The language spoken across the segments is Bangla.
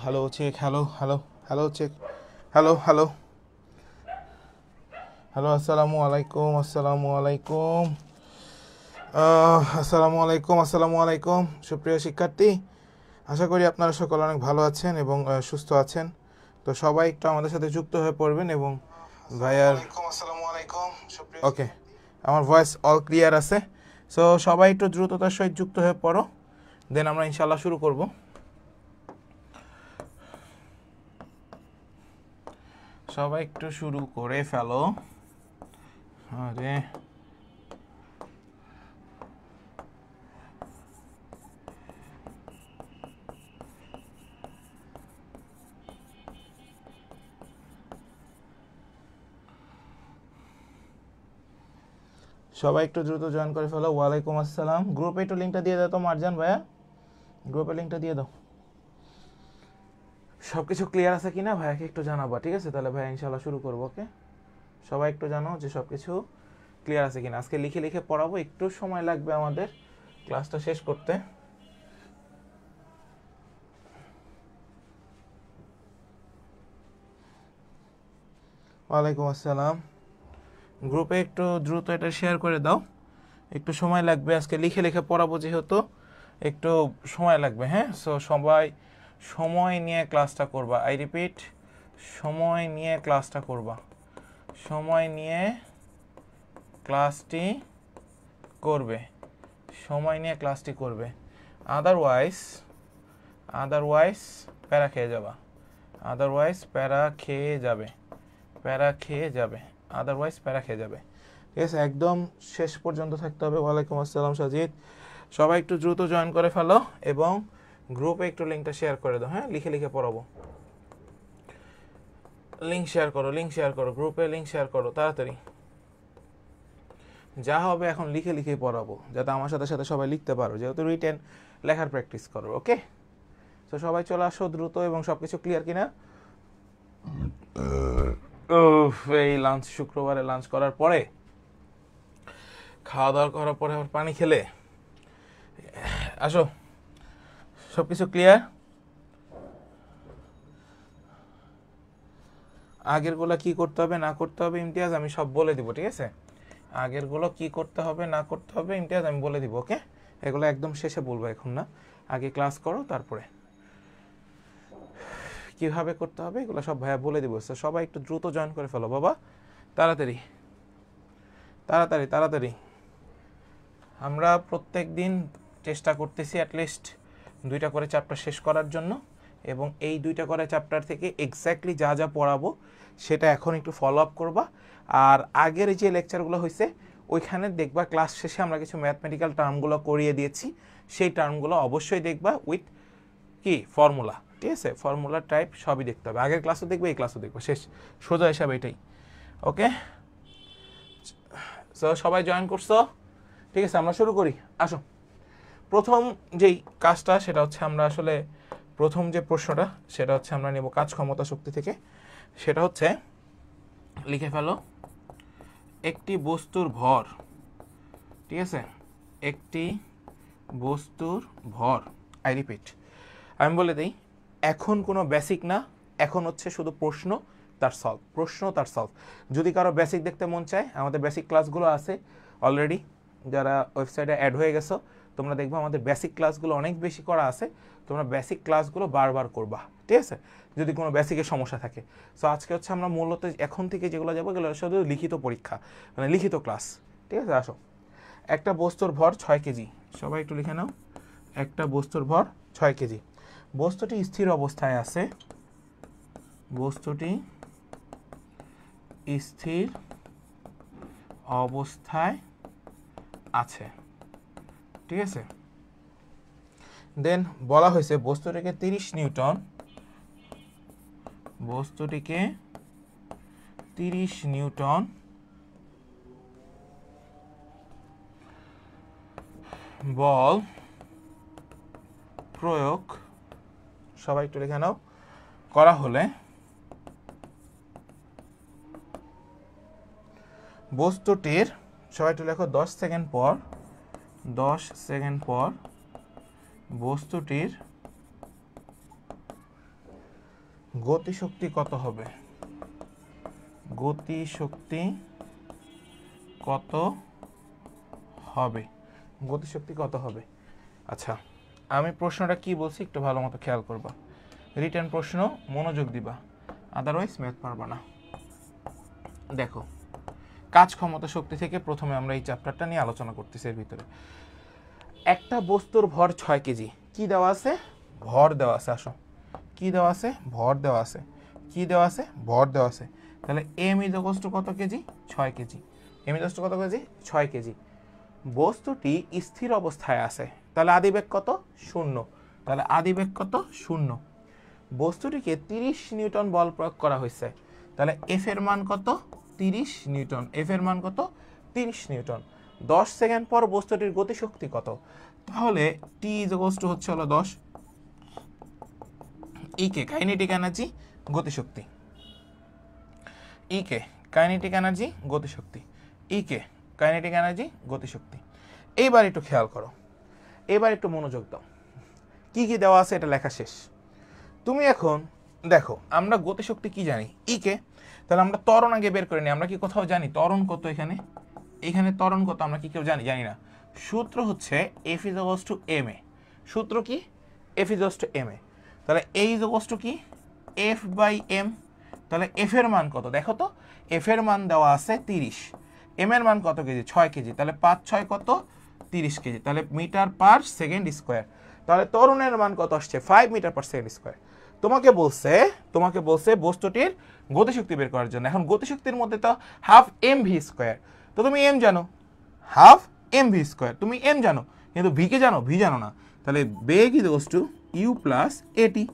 Hello check, hello hello hello check, hello hello hello, আসসালামু আলাইকুম, আসসালামু আলাইকুম, আসসালামু আলাইকুম সুপ্রিয় শিক্ষার্থী, আশা করি আপনারা সকলে অনেক ভালো আছেন এবং সুস্থ আছেন। তো সবাই একটু আমাদের সাথে যুক্ত হয়ে পড়বেন এবং ভাইয়ার ওকে, আমার ভয়েস অল ক্লিয়ার আছে। সো সবাই একটু দ্রুততার সহিত যুক্ত হয়ে পড়ো, দেন আমরা ইনশাল্লাহ শুরু করব। সবাই একটু শুরু করে ফেলো। আরে সবাই একটু দ্রুত জয়েন করে ফেলো। ওয়ালাইকুম আসসালাম। গ্রুপে একটু লিঙ্কটা দিয়ে দাও তো মারজান ভাইয়া, গ্রুপে লিঙ্কটা দিয়ে দাও। সব কিছু ক্লিয়ার আছে কিনা ভাইয়াকে একটু জানাবা, ঠিক আছে? তাহলে ভাইয়া ইনশাল্লাহ শুরু করবো। ওকে, সবাই একটু জানো যে সব কিছু ক্লিয়ার আছে কিনা। আজকে লিখে লিখে পড়াবো, একটু সময় লাগবে আমাদের ক্লাসটা শেষ করতে। ওয়ালাইকুম আসসালাম। গ্রুপে একটু দ্রুত এটা শেয়ার করে দাও, একটু সময় লাগবে। আজকে লিখে লিখে পড়াবো যেহেতু একটু সময় লাগবে। হ্যাঁ, সো সবাই সময় নিয়ে ক্লাসটা করবা। আই রিপিট, সময় নিয়ে ক্লাসটা করবা, সময় নিয়ে ক্লাসটি করবে, সময় নিয়ে ক্লাসটি করবে। আদারওয়াইজ প্যারা খেয়ে যাবা, আদারওয়াইজ প্যারা খেয়ে যাবে, প্যারা খেয়ে যাবে, আদারওয়াইজ প্যারা খেয়ে যাবে। ঠিক আছে, একদম শেষ পর্যন্ত থাকতে হবে। ওয়ালাইকুম আসসালাম সাজিদ। সবাই একটু দ্রুত জয়েন করে ফেলো এবং গ্রুপে একটু লিঙ্কটা শেয়ার করে দাও। হ্যাঁ, লিখে লিখে পড়াবো। লিঙ্ক শেয়ার করো, লিঙ্ক শেয়ার করো, গ্রুপে লিঙ্ক শেয়ার করো তাড়াতাড়ি। যা হবে এখন লিখে লিখেই পড়াবো, যাতে আমার সাথে সাথে সবাই লিখতে পারো, যেহেতু রিটেন লেখার প্র্যাকটিস করো। ওকে, তো সবাই চলে আসো দ্রুত। এবং সব কিছু ক্লিয়ার কিনা? এই লাঞ্চ, শুক্রবারে লাঞ্চ করার পরে, খাওয়া দাওয়া করার পরে আবার পানি খেলে আসো। সব কিছু ক্লিয়ার? আগেরগুলো কি করতে হবে না করতে হবে ইমতিয়াজ আমি সব বলে দিব, ঠিক আছে? আগেরগুলো কি করতে হবে না করতে হবে ইমতিয়াজ আমি বলে দিব। ওকে, এগুলো একদম শেষে বলবো, এখন না। আগে ক্লাস করো, তারপরে কিভাবে করতে হবে এগুলো সব ভাইয়া বলে দিব। সবাই একটু দ্রুত জয়েন করে ফেলো বাবা, তাড়াতাড়ি তাড়াতাড়ি তাড়াতাড়ি। আমরা প্রত্যেক দিন চেষ্টা করতেছি অ্যাটলিস্ট 2টা করে চ্যাপ্টার শেষ করার জন্য, এবং এই 2টা করে চ্যাপ্টার থেকে এক্স্যাক্টলি যা যা পড়াবো সেটা এখন একটু ফলো আপ করবা। আর আগের যে লেকচারগুলো হয়েছে ওইখানে দেখবা ক্লাস শেষে আমরা কিছু ম্যাথমেটিক্যাল টার্মগুলো করিয়ে দিয়েছি, সেই টার্মগুলো অবশ্যই দেখবা উইথ কি ফর্মুলা। ঠিক আছে, ফর্মুলা টাইপ সবই দেখতে হবে। আগের ক্লাসও দেখবে, এই ক্লাসও দেখবে, শেষ সোজা হিসাবে এটাই। ওকে, সো সবাই জয়েন করছো? ঠিক আছে, আমরা শুরু করি। আসো, প্রথম যেই কাজটা সেটা হচ্ছে আমরা আসলে প্রথম যে প্রশ্নটা সেটা হচ্ছে আমরা নেব কাজ ক্ষমতা শক্তি থেকে। সেটা হচ্ছে লিখে ফেলো, একটি বস্তুর ভর, ঠিক আছে, একটি বস্তুর ভর। আই রিপিট, আমি বলে দিই, এখন কোনো বেসিক না, এখন হচ্ছে শুধু প্রশ্ন তার সলভ, প্রশ্ন তার সলভ। যদি কারো বেসিক দেখতে মন চায়, আমাদের বেসিক ক্লাসগুলো আছে অলরেডি, যারা ওয়েবসাইটে অ্যাড হয়ে গেছো তোমরা দেখবে আমাদের বেসিক ক্লাসগুলো অনেক বেশি করা আছে। তোমরা বেসিক ক্লাসগুলো বারবার করবা, ঠিক আছে, যদি কোনো বেসিকের সমস্যা থাকে। সো আজকে হচ্ছে আমরা মূলত এখন থেকে যেগুলো যাবো এগুলো শুধু লিখিত পরীক্ষা, মানে লিখিত ক্লাস। ঠিক আছে, আসো। একটা বস্তুর ভর 6 কেজি, সবাই একটু লিখে নাও। একটা বস্তুর ভর 6 কেজি। বস্তুটি স্থির অবস্থায় আছে, বস্তুটি স্থির অবস্থায় আছে, ঠিক আছে। দেন বলা হয়েছে বস্তুটিকে 30 নিউটন, বস্তুটিকে 30 নিউটন বল প্রয়োগ, সবাই একটু লিখে নাও, করা হলে বস্তুটির, সবাই একটু লেখো, 10 সেকেন্ড পর, 10 সেকেন্ড পর বস্তুটির গতিশক্তি কত হবে, গতিশক্তি কত হবে, গতিশক্তি কত হবে। আচ্ছা আমি প্রশ্নটা কি বলছি একটু ভালো মতো খেয়াল করবা, রিটেন প্রশ্ন, মনোযোগ দিবা, আদারওয়াইজ ম্যাথ পারবা না। দেখো কাজ ক্ষমতা শক্তি থেকে প্রথমে আমরা এই চ্যাপ্টারটা নিয়ে আলোচনা করতেছি। এর ভিতরে একটা বস্তুর ভর 6 কেজি, কি দেওয়া আছে, ভর দেওয়া আছে। আসো কি দেওয়া আছে, ভর দেওয়া আছে, কি দেওয়া আছে, ভর দেওয়া আছে। তাহলে এম ইজ ইকুয়ালস টু কত kg, 6 kg. M is equals to কত কেজি, 6 কেজি। বস্তুটি স্থির অবস্থায় আছে, তাহলে আদিবেগ কত, 0। তাহলে আদিবেগ কত, 0। বস্তুটিকে 30 নিউটন বল প্রয়োগ করা হয়েছে, তাহলে এফ এর মান কত, 30 নিউটন। এফ এর মান কত, 30 নিউটন। 10 সেকেন্ড পর বস্তুটির গতিশক্তি কত, তাহলে টি ইজ ইকুয়ালস টু হচ্ছে হলো 10 ইকে কাইনেটিক এনার্জি গতিশক্তি, ইকে কাইনেটিক এনার্জি গতিশক্তি, ইকে কাইনেটিক এনার্জি গতিশক্তি। এইবার একটু খেয়াল করো, এবার একটু মনোযোগ দাও, কি কি দেওয়া আছে এটা লেখা শেষ। তুমি এখন দেখো আমরা গতিশক্তি কি জানি, ইকে। তাহলে আমরা ত্বরণ আগে বের করে নিই। আমরা কি কোথাও জানি ত্বরণ কত, এখানে এখানে ত্বরণ কত আমরা কি কেউ জানি, জানি না। সূত্র হচ্ছে F is equals to M A. সূত্র কি, F is equals to M A. তাহলে এ ইজ ইকুয়ালস টু কি, এফ বাই এম। তাহলে এফ এর মান কত দেখো তো, এফ এর মান দেওয়া আছে 30, এম এর মান কত কেজি, 6 কেজি। তাহলে 5 6 কত, 30 কেজি। তাহলে মিটার পার সেকেন্ড স্কোয়ার। তাহলে ত্বরণের মান কত আসছে, 5 মিটার পার সেকেন্ড স্কোয়ার। তোমাকে বলছে বস্তুটির গতিশক্তি বের করার জন্য। এখন গতিশক্তির মধ্যে তো হাফ এম ভি স্কোয়ার, তো তুমি এম জানো, হাফ এম ভি স্কোয়ার তুমি এম জানো, কিন্তু ভি কে জানো, ভি জানো না। তাহলে বেগ is equals to U plus A T,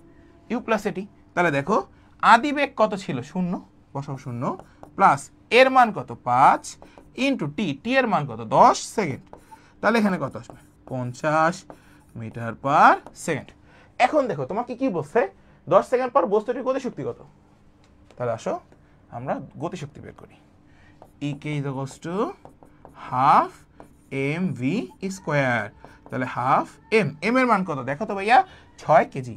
U plus A T. তাহলে দেখো আদিবেগ কত ছিল, 0, বসাও 0, প্লাস এর মান কত 5 ইন্টু টি, টি এর মান কত 10 সেকেন্ড। তাহলে এখানে কত আসবে, 50 মিটার পার সেকেন্ড। এখন দেখো তোমাকে কি বলছে, 10 সেকেন্ড পর বস্তুটির গতিশক্তি কত। তাহলে আসো আমরা গতিশক্তি বের করি। E K is equals to half M V square. তাহলে হাফ এম, এম এর মান কত দেখো তো ভাইয়া 6 কেজি,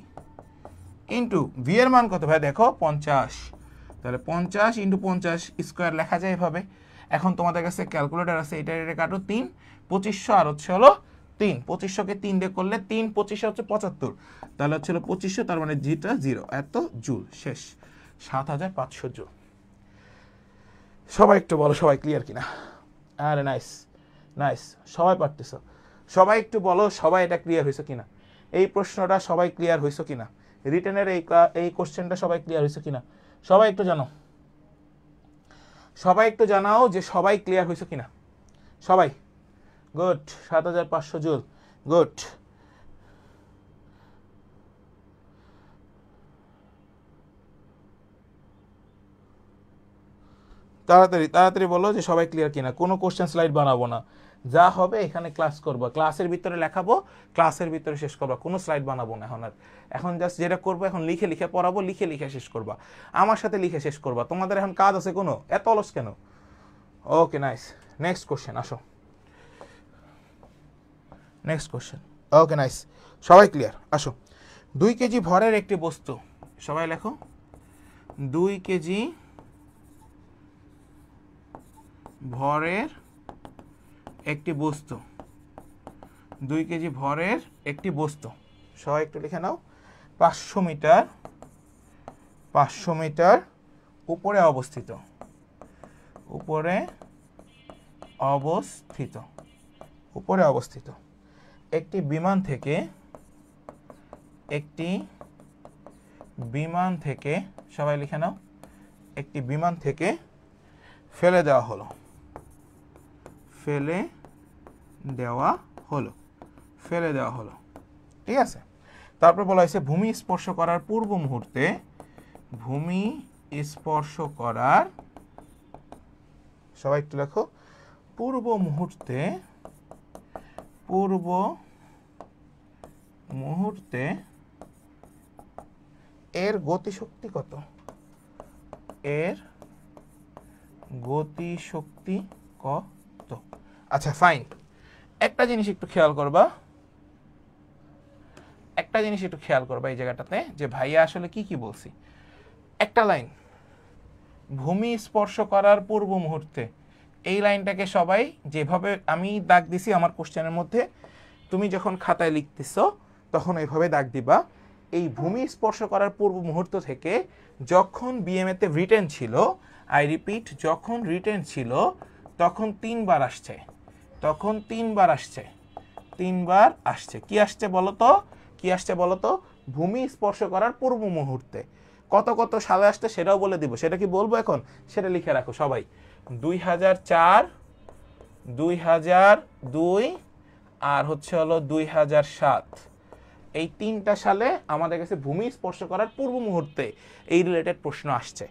ইন্টু ভি এর মান কত ভাই দেখো 50। তাহলে 50 ইন্টু 50 স্কোয়ার লেখা যায় এভাবে। এখন তোমাদের কাছে ক্যালকুলেটর আছে, এটা এটা কাটো 3, 2500 আর হচ্ছে হলো 3, 2500কে 3 দিয়ে করলে 3 25 হচ্ছে 75। তাহলে হচ্ছে হলো 2500, তার মানে জিটা 0, এত জুল। শেষ, 7500 জুল। সবাই একটু বলো সবাই ক্লিয়ার কিনা। আরে নাইস নাইস, সবাই পারতেছ। সবাই একটু বলো সবাই এটা ক্লিয়ার হয়েছে কিনা, এই প্রশ্নটা সবাই ক্লিয়ার হয়েছে কিনা, রিটেনের এই কোশ্চেনটা সবাই ক্লিয়ার হয়েছে কিনা। সবাই একটু জানো, সবাই একটু জানাও যে সবাই ক্লিয়ার হয়েছে কিনা। সবাই গুড, 7500 জুল, গুড। তাড়াতাড়ি তাড়াতাড়ি বলো যে সবাই ক্লিয়ার কিনা। কোনো কোশ্চেন স্লাইড বানাবো না, যা হবে এখানে ক্লাস করবো, ক্লাসের ভিতরে লেখাবো, ক্লাসের ভিতরে শেষ করবা, কোনো স্লাইড বানাবো না এখন। আর এখন জাস্ট যেটা করবো এখন লিখে লিখে পড়াবো, লিখে লিখে শেষ করবা, আমার সাথে লিখে শেষ করবা। তোমাদের এখন কাজ আছে কোনো, এত অলস কেন। ওকে নাইস, নেক্সট কোশ্চেন আসো, নেক্সট কোশ্চেন। ওকে নাইস, সবাই ক্লিয়ার আসো। 2 কেজি ভরের একটি বস্তু, সবাই লেখো 2 কেজি ভরের একটি বস্তু, 2 কেজি ভরের একটি বস্তু। সবাই একটু লিখে নাও। 500 মিটার, 500 মিটার উপরে অবস্থিত, উপরে অবস্থিত, উপরে অবস্থিত একটি বিমান থেকে, একটি বিমান থেকে, সবাই লিখে নাও, একটি বিমান থেকে ফেলে দেওয়া হলো, ফেলে দেওয়া হলো, ফেলে দেওয়া হলো, ঠিক আছে। তারপর বলা হয়েছে ভূমি স্পর্শ করার পূর্ব মুহূর্তে, ভূমি স্পর্শ করার, সবাই একটু লেখো, পূর্ব মুহূর্তে, পূর্ব মুহূর্তে এর গতিশক্তি কত, এর গতিশক্তি কত। আচ্ছা ফাইন, একটা জিনিস একটু খেয়াল করবা, একটা জিনিস একটু খেয়াল করবা এই জায়গাটাতে, যে ভাইয়া আসলে কি কি বলছি। একটা লাইন, ভূমি স্পর্শ করার পূর্ব মুহূর্তে, এই লাইনটাকে সবাই যেভাবে আমি দাগ দিছি আমার কোশ্চেনের মধ্যে, তুমি যখন খাতায় লিখতেছো তখন এইভাবে দাগ দিবা। এই ভূমি স্পর্শ করার পূর্ব মুহূর্ত থেকে যখন বিএমএতে রিটেন ছিল, আই রিপিট, যখন রিটেন ছিল তখন 3 বার আসছে, তখন 3 বার আসছে, 3 বার আসছে। কি আসছে বলো তো, কি আসছে বলো তো? ভূমি স্পর্শ করার পূর্ব মুহূর্তে। কত কত সালে আসছে সেটাও বলে দিব, সেটা কি বলবো এখন? সেটা লিখে রাখো সবাই। 2004, 2002 আর হচ্ছে হলো 2007, এই 3টা সালে আমাদের কাছে ভূমি স্পর্শ করার পূর্ব মুহূর্তে এই রিলেটেড প্রশ্ন আসছে।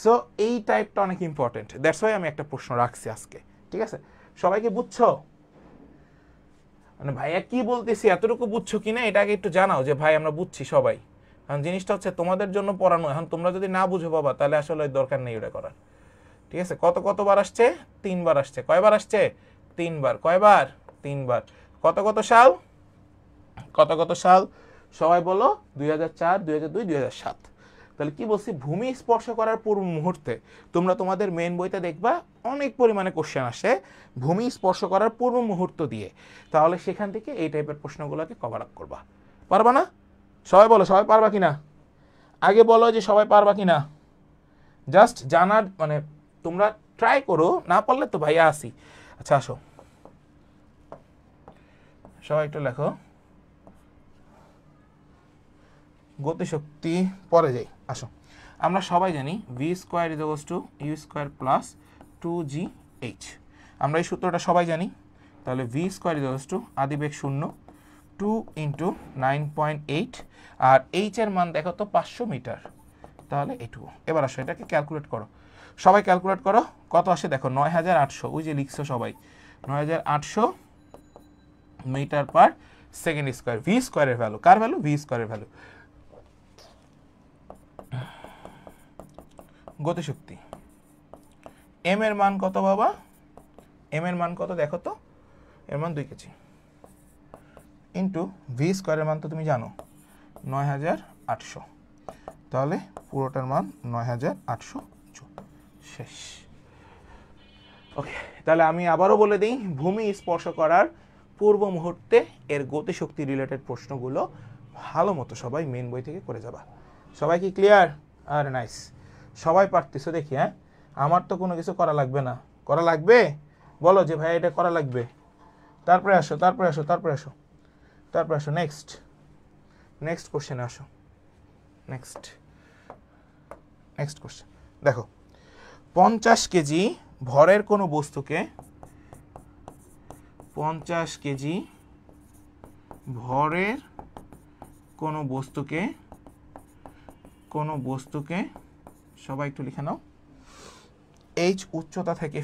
সো এই টাইপটা অনেক ইম্পর্টেন্ট, দ্যাটস ওয়াই আমি একটা প্রশ্ন রাখছি আজকে। ঠিক আছে, সবাইকে বুঝছো? মানে ভাইয়া কি বলতেছি এতটুকু বুঝছো কিনা এটা আগে একটু জানাও যে ভাই আমরা বুঝছি সবাই। কারণ জিনিসটা হচ্ছে তোমাদের জন্য পড়ানো, এখন তোমরা যদি না বুঝো বাবা তাহলে আসলে দরকার নেই ওটা করার। ঠিক আছে, কত কতবার আসছে? 3 বার আসছে। কয়বার আসছে? 3 বার। কয়বার? 3 বার। কত কত সাল? কত কত সাল সবাই বলো? 2004, 2002, 2007। তাহলে কি বলছি, ভূমি স্পর্শ করার পূর্ব মুহূর্তে। তোমরা তোমাদের মেইন বইতে দেখবা অনেক পরিমাণে কোশ্চেন আসে ভূমি স্পর্শ করার পূর্ব মুহূর্ত দিয়ে। তাহলে সেখান থেকে এই টাইপের প্রশ্নগুলোকে কভার আপ করবা। পারবা না? সবাই বলো, সবাই পারবা কিনা? আগে বলো যে সবাই পারবা কিনা। জাস্ট জানার মানে তোমরা ট্রাই করো, না পারলে তো ভাইয়া আসি। আচ্ছা আসো সবাই একটু লেখো। গতিশক্তি পরে যাই, আসো। আমরা সবাই জানি V square is equals to U square plus 2gh। আমরা এই সূত্রটা সবাই জানি। তাহলে V square is equals to আদিবেগ 0, 2 × 9.8, আর এইচ এর মান দেখো তো 500 মিটার। তাহলে এটুকু। এবার আসো এটাকে ক্যালকুলেট করো, সবাই ক্যালকুলেট করো কত আসে দেখো। 9800, ওই যে লিখছো সবাই, 9800 metre per second square. V স্কোয়ারের ভ্যালু, কার ভ্যালু? ভি স্কোয়ারের ভ্যালু। গতিশক্তি এম এর মান কত বাবা? এম এর মান কত দেখো তো? এর মান 2 কেজি ইন্টু ভি স্কোয়ারের মান তো তুমি জানো 9800। তাহলে পুরোটার মান 9800 শেষ। ওকে, তাহলে আমি আবারও বলে দিই, ভূমি স্পর্শ করার পূর্ব মুহূর্তে এর গতিশক্তি রিলেটেড প্রশ্নগুলো ভালো মতো সবাই মেন বই থেকে করে যাবা। সবাই কি ক্লিয়ার? আর নাইস, সবাই পারতেছো দেখি। হ্যাঁ, আমার তো কোনো কিছু করা লাগবে না। করা লাগবে? বলো যে ভাই এটা করা লাগবে। তারপরে আসো, তারপরে আসো, তারপরে আসো, তারপরে আসো। নেক্সট নেক্সট কোশ্চেনে আসো। নেক্সট নেক্সট কোশ্চেন দেখো, 50 কেজি ভরের কোনো বস্তুকে, 50 কেজি ভরের কোনো বস্তুকে সবাই একটু লিখে নাও, এইচ উচ্চতা থেকে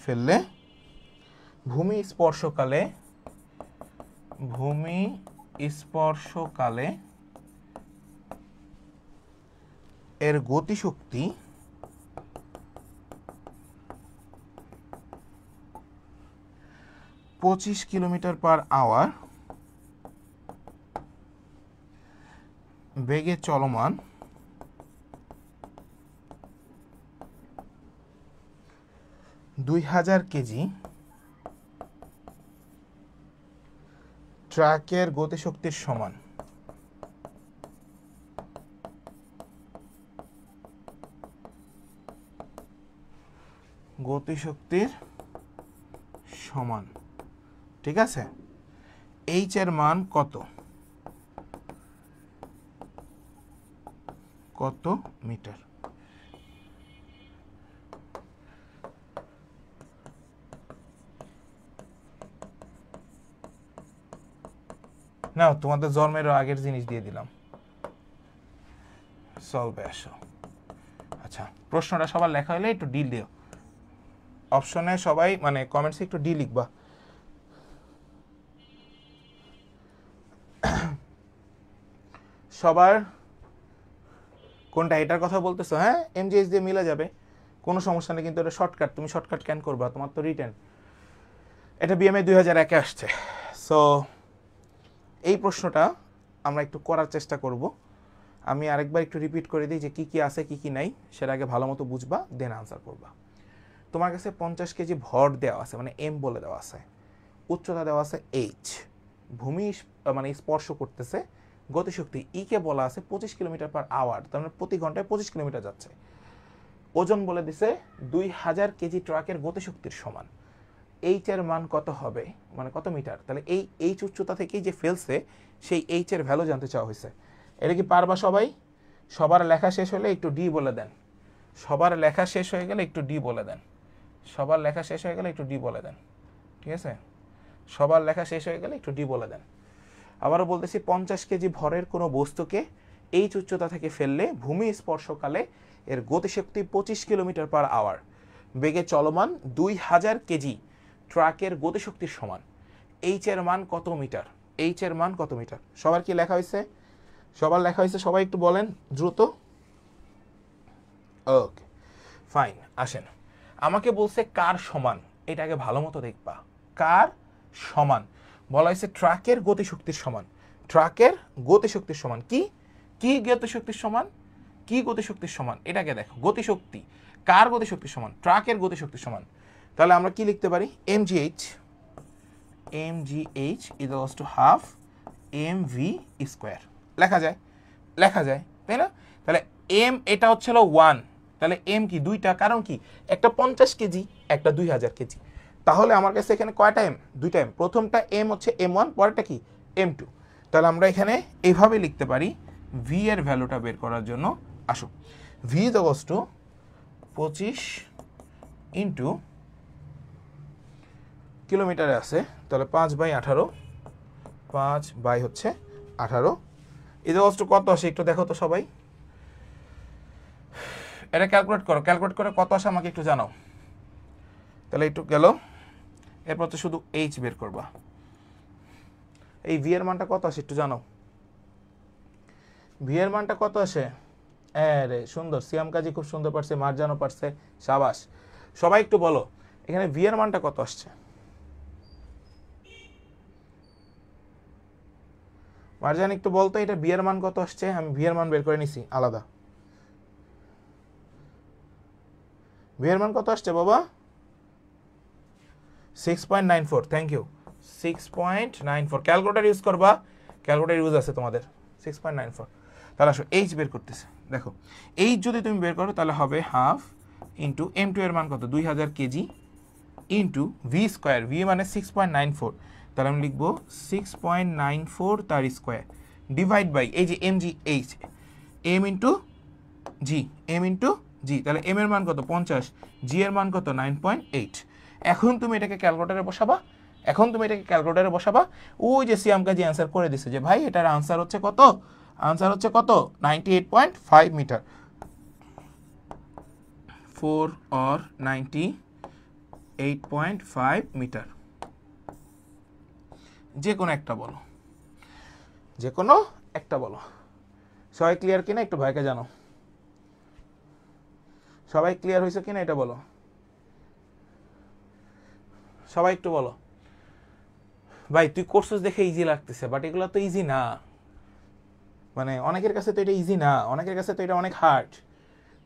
ফেললে ভূমি স্পর্শকালে এর গতিশক্তি 25 কিলোমিটার/আওয়ার বেগে চলমান দুই 2000 কেজি ট্রাকের গতিশক্তির সমান। ঠিক আছে, এইচ এর মান কত মিটার? না, তোমাদের জন্মের আগের জিনিস দিয়ে দিলাম, সলভে আসো। আচ্ছা, প্রশ্নটা সবার লেখা হলে একটু ডি দিও অপশনে, সবাই মানে কমেন্টসে একটু ডি লিখবা। সবার কোনটা, এটার কথা বলতেছো? হ্যাঁ, এমজিএস দিয়ে মিলে যাবে, কোনো সমস্যা নেই, কিন্তু এটা শর্টকাট, তুমি শর্টকাট ক্যান করবা, তোমার তো রিটেন। এটা বিএমএ 2001-এ আসছে। সো এই প্রশ্নটা আমরা একটু করার চেষ্টা করব। আমি আরেকবার একটু রিপিট করে দিই যে কি কি আছে কি কি নাই, সেটা আগে ভালো মতো বুঝবা, দেন আনসার করবা। তোমার কাছে 50 কেজি ভর দেওয়া আছে, মানে এম বলে দেওয়া আছে, উচ্চতা দেওয়া আছে এইচ, ভূমি মানে স্পর্শ করতেছে, গতিশক্তি ই কে বলা আছে 25 কিলোমিটার পার আওয়ার, তার মানে প্রতি ঘন্টায় 25 কিলোমিটার যাচ্ছে। ওজন বলে দিছে 2000 কেজি ট্রাকের গতিশক্তির সমান। এইচ এর মান কত হবে, মানে কত মিটার, তাহলে এই এইচ উচ্চতা থেকেই যে ফেলছে সেই এইচ এর ভ্যালু জানতে চাওয়া হয়েছে। এটা কি পারবা সবাই? সবার লেখা শেষ হলে একটু ডি বলে দেন। সবার লেখা শেষ হয়ে গেলে একটু ডি বলে দেন। সবার লেখা শেষ হয়ে গেলে একটু ডি বলে দেন। ঠিক আছে, সবার লেখা শেষ হয়ে গেলে একটু ডি বলে দেন। আবারও বলতেছি, 50 কেজি ভরের কোনো বস্তুকে এইচ উচ্চতা থেকে ফেললে ভূমি স্পর্শকালে এর গতিশক্তি 25 কিলোমিটার পার আওয়ার, বেগে চলমান 2000 কেজি ট্রাকের গতিশক্তির সমান। এইচ এর মান কত মিটার? এইচ এর মান কত মিটার? সবার কি লেখা হয়েছে? সবার লেখা হয়েছে? সবাই একটু বলেন দ্রুত। ওকে ফাইন, আসেন। আমাকে বলছে কার সমান, এটাকে ভালো মতো দেখবা। কার সমান বলা হয়েছে? ট্রাকের গতিশক্তির সমান। ট্রাকের গতিশক্তির সমান কি? কি গতিশক্তির সমান? কি গতিশক্তির সমান? এটাকে দেখো, গতিশক্তি কার গতিশক্তির সমান? ট্রাকের গতিশক্তির সমান। তাহলে আমরা কি লিখতে পারি? mgh equals to half mv square. লেখা যায়, লেখা যায়, তাই না? তাহলে এম এটা হচ্ছে 1, তাহলে এম কি? দুইটা, কারণ কি? একটা 50 কেজি, একটা 2000 কেজি। তাহলে আমার কাছে এখানে কয়টা এম? দুইটা এম। প্রথমটা এম হচ্ছে m1, পরেরটা কি? m2। তাহলে আমরা এখানে এইভাবে লিখতে পারি ভি এর ভ্যালুটা বের করার জন্য। আসো, ভি ইকুয়ালস টু 25 ইন্টু কিলোমিটারে আছে, তাহলে 5/18, 5 হচ্ছে 18 ইকুয়ালস টু কত আসে একটু দেখো তো সবাই। এটা ক্যালকুলেট করো, ক্যালকুলেট করে কত আসে আমাকে একটু জানাও। তাহলে একটু গেল, এরপর তো শুধু এইচ বের করবা। এই ভি এর মানটা কত আসে একটু জানাও। ভি এর মানটা কত আসে? রে সুন্দর, সিয়াম কাজী খুব সুন্দর পারছে, মারজানও পারছে, সাবাস। সবাই একটু বলো এখানে ভি এর মানটা কত আসছে। মারজান একটু বলতো এটা ভি এর মান কত আসছে। আমি ভি এর মান বের করে নিছি আলাদা। ভি এর মান কত আসছে বাবা? 6.94। Thank you, 6.94। ক্যালকুলেটর ইউজ করবা, ক্যালকুলেটর ইউজ আছে তোমাদের। 6.94। তাহলে আসো এইচ বের করতেছে। দেখো এইচ যদি তুমি বের করো তাহলে হবে হাফ ইন্টু m2 এর মান কত? 2000 KG into V square. V মানে 6.94, তাহলে আমি লিখবো 6.94 তার স্কোয়ার ডিভাইড বাই এই যে mg এইচ, m ইন্টু জি, m ইন্টু জি। তাহলে m এর মান কত? 50, g এর মান কত? 9.8। এখন তুমি এটাকে ক্যালকুলেটরে বসাবা। এখন তুমি এটাকে ক্যালকুলেটরে বসাবা। ওই যে সিয়াম কাজী অ্যান্সার করে দিছে যে ভাই এটার আনসার হচ্ছে কত? আনসার হচ্ছে কত? 98.5 মিটার। 4 or 98.5 metre. যে কোনো একটা বলো, যে কোনো একটা বলো। সবাই ক্লিয়ার কিনা একটু ভাইকে জানো। সবাই ক্লিয়ার হয়েছে কিনা এটা বলো। সবাই একটু বলো। ভাই তুই কোর্সেস দেখে ইজি লাগতেছে, বাট এগুলো তো ইজি না। মানে অনেকের কাছে তো এটা ইজি না, অনেকের কাছে তো এটা অনেক হার্ড।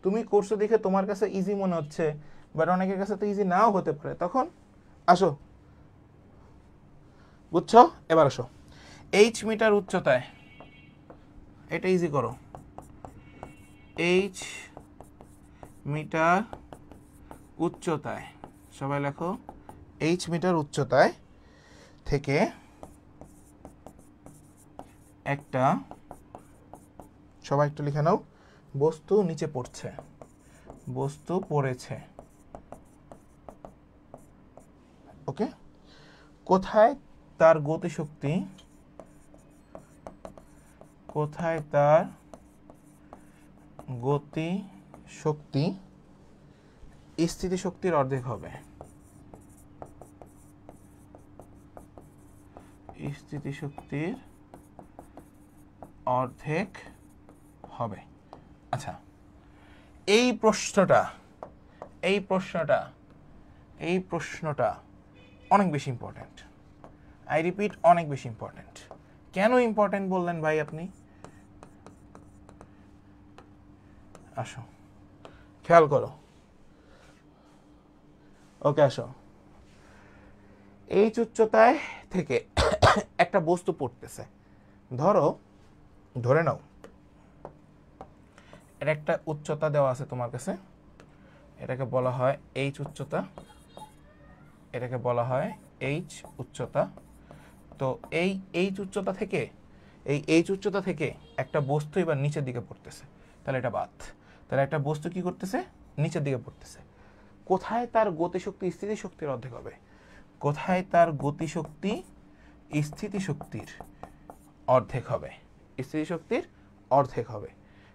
তুমি কোর্স দেখে তোমার কাছে ইজি মনে হচ্ছে, বাট অনেকের কাছে তো ইজি নাও হতে পারে। তখন আসো, বুঝছো? এবার আসো, এইচ মিটার উচ্চতায়, এটা ইজি করো। এইচ মিটার উচ্চতায়, সবাই লেখো, এইচ মিটার উচ্চতায় থেকে একটা, সবাই একটু লিখে নাও, বস্তু নিচে পড়ছে, বস্তু পড়েছে। ওকে, কোথায় তার গতিশক্তি, কোথায় তার গতিশক্তি স্থিতিশক্তির অর্ধেক হবে। স্থিতিশক্তির অর্ধেক হবে। আচ্ছা, এই প্রশ্নটা অনেক বেশি ইম্পর্ট্যান্ট, আই রিপিট অনেক বেশি ইম্পর্ট্যান্ট। কেন ইম্পর্ট্যান্ট বললেন ভাই আপনি? আসো খেয়াল করো, ওকে আসো। এইচ উচ্চতায় থেকে একটা বস্তু পড়তেছে, ধরে নাও এর একটা উচ্চতা দেওয়া আছে তোমার কাছে, এটাকে বলা হয় এইচ উচ্চতা, এটাকে বলা হয় এইচ উচ্চতা। তো এই এইচ উচ্চতা থেকে একটা বস্তু এবার নিচের দিকে পড়তেছে, তাহলে এটা বাদ। তাহলে একটা বস্তু কি করতেছে? নিচের দিকে পড়তেছে। কোথায় তার গতিশক্তি স্থিতিশক্তির অর্ধেক হবে? কোথায় তার গতিশক্তি স্থিতিশক্তির অর্ধেক হবে? স্থিতিশক্তির অর্ধেক হবে।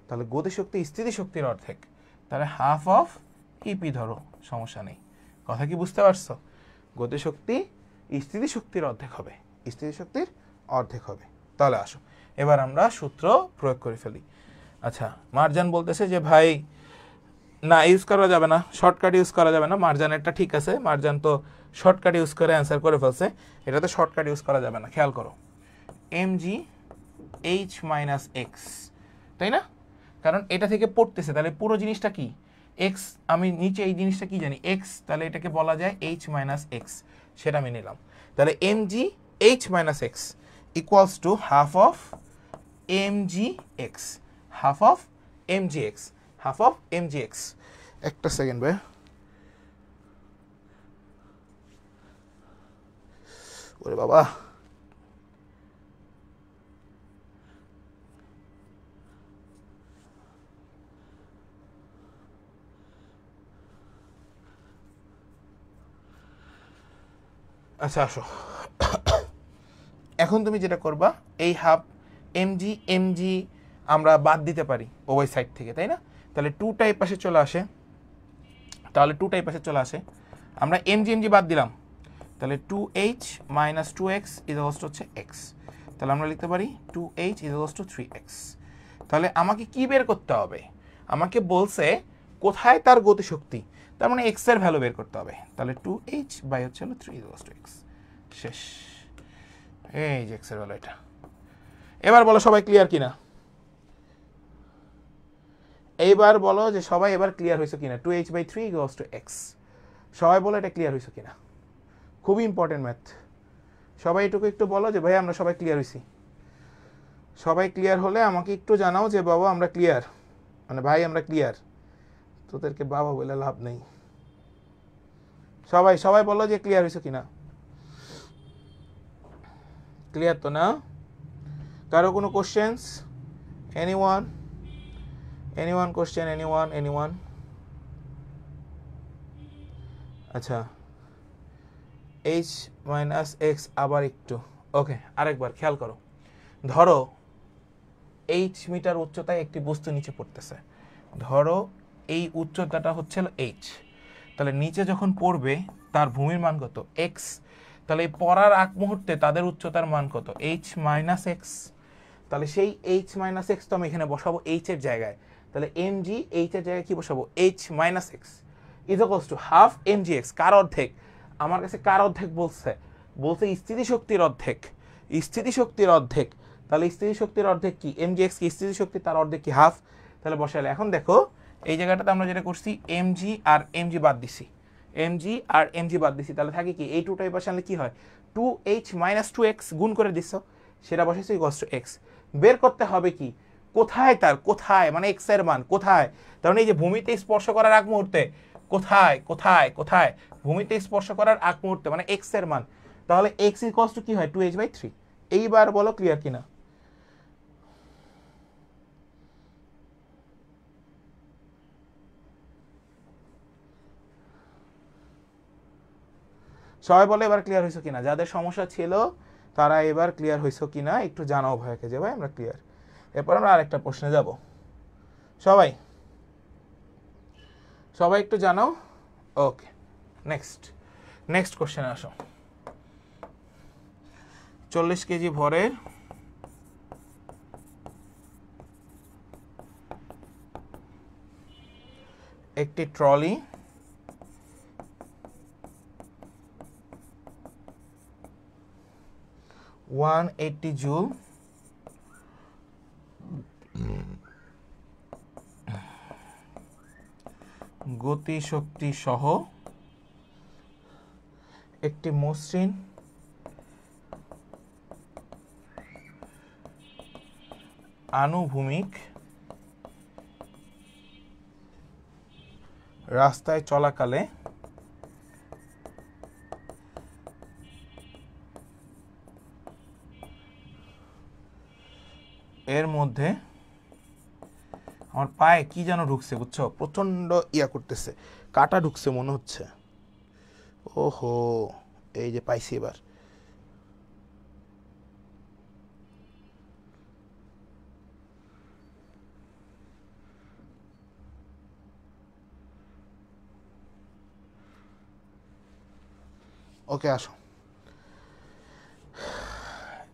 তাহলে গতিশক্তি স্থিতিশক্তির অর্ধেক, তাহলে হাফ অফ ইপি ধরো, সমস্যা নেই। কথা কি বুঝতে পারছো? গতিশক্তি স্থিতিশক্তির অর্ধেক হবে, স্থিতিশক্তির অর্ধেক হবে। তাহলে আসো এবার আমরা সূত্র প্রয়োগ করে ফেলি। আচ্ছা, মারজান বলতেছে যে ভাই না ইউজ করা যাবে না, শর্টকাট ইউজ করা যাবে না। মারজানেরটা ঠিক আছে, মারজান তো শর্টকাট ইউজ করে অ্যান্সার করে ফেলছে, এটাতে শর্টকাট ইউজ করা যাবে না। খেয়াল করো, mg h মাইনাস এক্স, তাই না? কারণ এটা থেকে পড়তেছে, তাহলে পুরো জিনিসটা কি এক্স, আমি নিচে এই জিনিসটা কি জানি এক্স, তাহলে এটাকে বলা যায় h মাইনাস এক্স, সেটা আমি নিলাম। তাহলে mg h minus x equals to half of mg x, half of mg x, half of mg x। একটা সেকেন্ড ভাই, ওরে বাবা, আচ্ছা আসো। এখন তুমি যেটা করবা, এই হাফ mg আমরা বাদ দিতে পারি ওই সাইড থেকে, তাই না? তাহলে 2টা এই পাশে চলে আসে, আমরা mg বাদ দিলাম, তাহলে 2h minus 2x equals to হচ্ছে x। তাহলে আমরা লিখতে পারি 2h ইকুয়ালস টু 3x। তাহলে আমাকে কি বের করতে হবে? আমাকে বলছে কোথায় তার গতিশক্তি, তার মানে x এর ভ্যালু বের করতে হবে। তাহলে 2h বাই হচ্ছে 3 ইকুয়ালস টু x। শেষ, এই যে x এর ভ্যালু এটা। এবার বলো সবাই ক্লিয়ার কিনা? এইবার বলো যে সবাই এবার ক্লিয়ার হয়েছে কিনা? 2h by 3 equals to x। সবাই বলো এটা ক্লিয়ার হয়েছে কিনা? খুবই ইম্পর্টেন্ট ম্যাথ। সবাই এটুকু একটু বলো যে ভাই আমরা সবাই ক্লিয়ার হয়েছি। সবাই ক্লিয়ার হলে আমাকে একটু জানাও যে বাবা আমরা ক্লিয়ার, মানে ভাই আমরা ক্লিয়ার। তোদেরকে বাবা বলে লাভ নেই। সবাই বলো যে ক্লিয়ার হয়েছে কিনা? ক্লিয়ার তো না? কারো কোনো কোশ্চেন্স? Anyone question? এনিওয়ান? আচ্ছা, h মাইনাস এক্স আবার একটু, ওকে আরেকবার খেয়াল করো। ধরো h মিটার উচ্চতায় একটি বস্তু নিচে পড়তেছে, ধরো এই উচ্চতাটা হচ্ছে h, তাহলে নিচে যখন পড়বে তার ভূমির মান কত? x। তাহলে এই পড়ার আগ মুহূর্তে তাদের উচ্চতার মান কত? h minus x. তাহলে সেই h মাইনাস এক্স তো আমি এখানে বসাবো h এর জায়গায়, তাহলে mg h এর জায়গায় কি বসাবো? h minus x equals to half mg x। কার অর্ধেক? আমার কাছে কার অর্ধেক বলছে? স্থিতিশক্তির অর্ধেক, স্থিতিশক্তির অর্ধেক। তাহলে স্থিতিশক্তির অর্ধেক কি? mg x কি স্থিতিশক্তি, তার অর্ধেক কি? হাফ। তাহলে বসালে এখন দেখো এই জায়গাটাতে আমরা যেটা করছি mg আর mg বাদ দিছি, তাহলে থাকে কি এই 2টা এই পাশে আনলে কি হয়? 2h মাইনাস 2x গুণ করে দিচ্ছ, সেটা বসাইছো ইকুয়ালস টু x। বের করতে হবে কি কোথায় তার, কোথায় মানে x এর মান কোথায়। তার মানে এই যে ভূমিতে স্পর্শ করার আগ মুহূর্তে কোথায় ভূমিতে স্পর্শ করার আগ মুহূর্তে মানে x এর মান, তাহলে x ইকুয়ালস টু কি হয়? 2h by 3। এইবার বলো ক্লিয়ার কিনা? সবাই বলে এবার ক্লিয়ার হয়েছে কিনা? যাদের সমস্যা ছিল তারা এবার ক্লিয়ার হয়েছে কিনা একটু জানাও ভাইকে যে ভাই আমরা ক্লিয়ার। এরপর আমরা আরেকটা প্রশ্নে যাব। সবাই একটু জানাও। ওকে, নেক্সট কোশ্চেনে আসো। 40 কেজি ভরের একটি ট্রলি 180 জুল গতিশক্তি সহ একটি মসৃণ আনুভূমিক রাস্তায় চলাকালে এর মধ্যে আমার পায়ে কি যেন ঢুকছে বুঝছো, প্রচন্ড ইয়া করতেছে, কাটা ঢুকছে মনে হচ্ছে। ওহো, এই যে পাইছি এবার। ওকে আসো,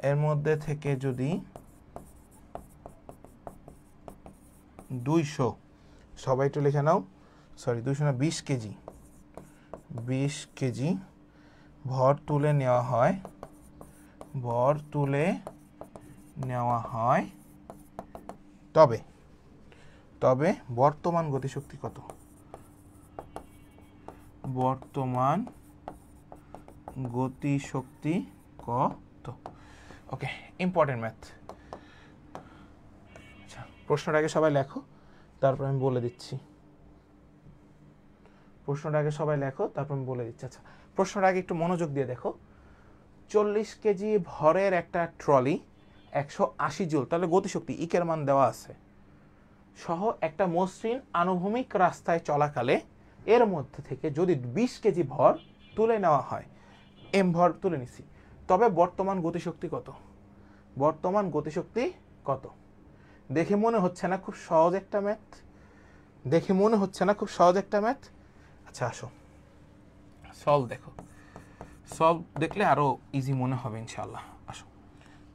এর মধ্যে থেকে যদি 200, সবাই একটু লিখে নাও, সরি 200 না, 20 কেজি 20 কেজি ভর তুলে নেওয়া হয়, ভর তুলে নেওয়া হয়, তবে তবে বর্তমান গতিশক্তি কত? বর্তমান গতিশক্তি কত? ওকে, ইম্পর্টেন্ট ম্যাথ। আচ্ছা, প্রশ্নটা আগে সবাই লেখো, তারপর আমি বলে দিচ্ছি। প্রশ্নটা আগে সবাই লেখো, তারপর আমি বলে দিচ্ছি। আচ্ছা, প্রশ্নটা আগে একটু মনোযোগ দিয়ে দেখো। 40 কেজি ভরের একটা ট্রলি 180 জুল, তাহলে গতিশক্তি ইকের মান দেওয়া আছে, সহ একটা মসৃণ আনুভূমিক রাস্তায় চলাকালে এর মধ্যে থেকে যদি 20 কেজি ভর তুলে নেওয়া হয়, এম ভর তুলে নিছি, তবে বর্তমান গতিশক্তি কত? বর্তমান গতিশক্তি কত? দেখে মনে হচ্ছে না খুব সহজ একটা ম্যাথ? দেখে মনে হচ্ছে না খুব সহজ একটা ম্যাথ? আচ্ছা আসো সলভ দেখো, সলভ দেখলে আরো ইজি মনে হবে ইনশাআল্লাহ। আসো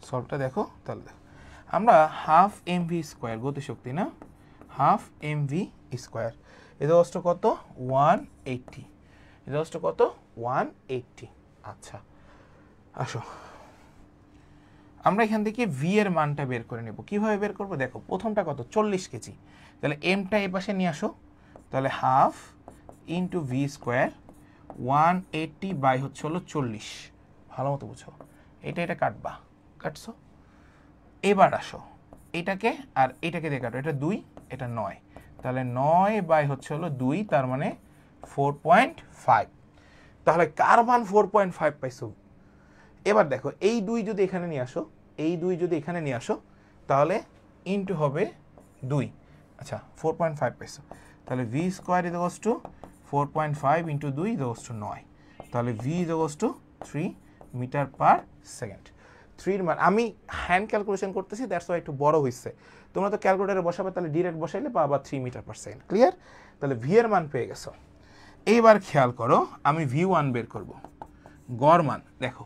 সলভটা দেখো, তাহলে দেখো আমরা হাফ mv স্কোয়ার গতিশক্তি না, হাফ mv স্কোয়ার এটা হচ্ছে কত? 180, এটা হচ্ছে কত? 180। আচ্ছা আসো, আমরা এখান থেকে ভি এর মানটা বের করে নেব। কিভাবে বের করব দেখো, প্রথমটা কত? 40 কেজি, তাহলে এমটা এই পাশে নিয়ে আসো, তাহলে half into V square 180 by হচ্ছে হলো 40, ভালো মতো বুঝো, এটা কাটবা, কাটছো। এবার আসো এটাকে আর এটাকে দিয়ে কাটো, এটা 2, এটা 9, তাহলে 9 বাই হচ্ছে হলো 2, তার মানে 4.5। তাহলে কার মান 4.5 পাইছো? এবার দেখো এই 2 যদি এখানে নিয়ে আসো, এই 2 যদি এখানে নিয়ে আসো, তাহলে ইন্টু হবে 2। আচ্ছা 4.5 পাইছো, তাহলে V square is to 4.5 into 2 is to 9, তাহলে V is to 3 metre per second. 3 মান আমি হ্যান্ড ক্যালকুলেশন করতেছি, দ্যাটস ওয়াই একটু বড় হয়েছে। তোমরা তো ক্যালকুলেটারে বসাবে, তাহলে ডিরেক্ট বসাইলে পাবা 3 মিটার পার সেকেন্ড। ক্লিয়ার? তাহলে ভি এর মান পেয়ে গেছো। এইবার খেয়াল করো, আমি ভি ওয়ান বের করব। গড় মান দেখো,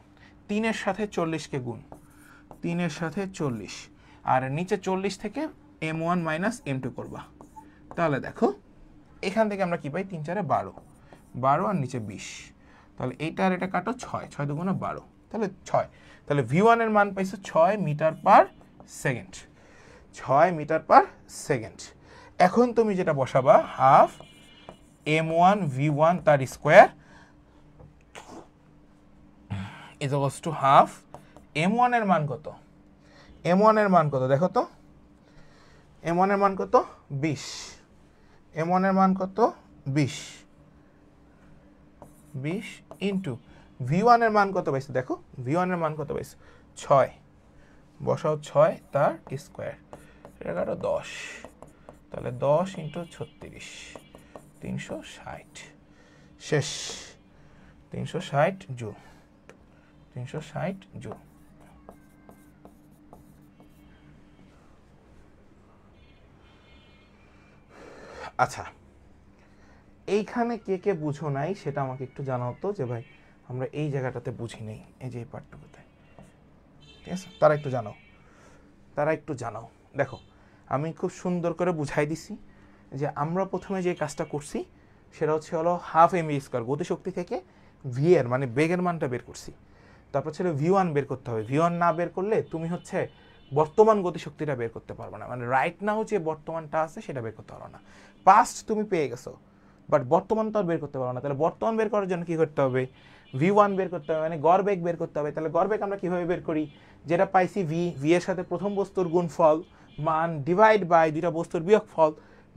3 এর সাথে 40 কে গুণ, 3 এর সাথে 40, আর নিচে 40 থেকে m1 মাইনাস m2 করবা, তাহলে দেখো এখান থেকে আমরা কি পাই? 3 4 12, 12 আর নিচে 20, তাহলে এইটা আর এটা কাটো, 6 6 দুগুণে 12, তাহলে 6, তাহলে v1 এর মান পাইছো 6 metre per second, 6 metre per second. এখন তুমি যেটা বসাবা, হাফ m1 v1 তার square is equals to half m1 এর মান কত? m1 এর মান কত দেখো তো, m1 এর মান কত? 20, m1 এর মান কত? 20, 20 ইন্টু v1 এর মান কত পাইছো দেখো, v1 এর মান কত পাইছো? 6, বসাও 6 তার স্কোয়ার, এটা কাটো 10, তাহলে 10 ইন্টু 36, 360, শেষ, 360 জুল, 360 জুল। আচ্ছা এইখানে কে কে বুঝো নাই সেটা আমাকে একটু জানাও তো, যে ভাই আমরা এই জায়গাটাতে বুঝি নেই, এই যে এই পার্টটুকুতে, ঠিক আছে? তারা একটু জানাও, তারা একটু জানাও। দেখো আমি খুব সুন্দর করে বুঝাই দিছি যে আমরা প্রথমে যে কাজটা করছি সেটা হচ্ছে হলো হাফ এম স্কোয়ার গতিশক্তি থেকে ভি এর মানে বেগের মানটা বের করছি। তারপর ছিল V1 বের করতে হবে। V1 না বের করলে তুমি হচ্ছে বর্তমান গতিশক্তিটা বের করতে পারবে না, মানে রাইট নাও যে বর্তমানটা আছে সেটা বের করতে পারবে না। পাস্ট তুমি পেয়ে গেছো, বাট বর্তমান তো আর বের করতে পারবে না। তাহলে বর্তমান বের করার জন্য কি করতে হবে? V1 বের করতে হবে, মানে গড় বেগ বের করতে হবে। তাহলে গড় বেগ আমরা কিভাবে বের করি? যেটা পাইছি v এর সাথে প্রথম বস্তুর গুণফল মান ডিভাইড বাই দুইটা বস্তুর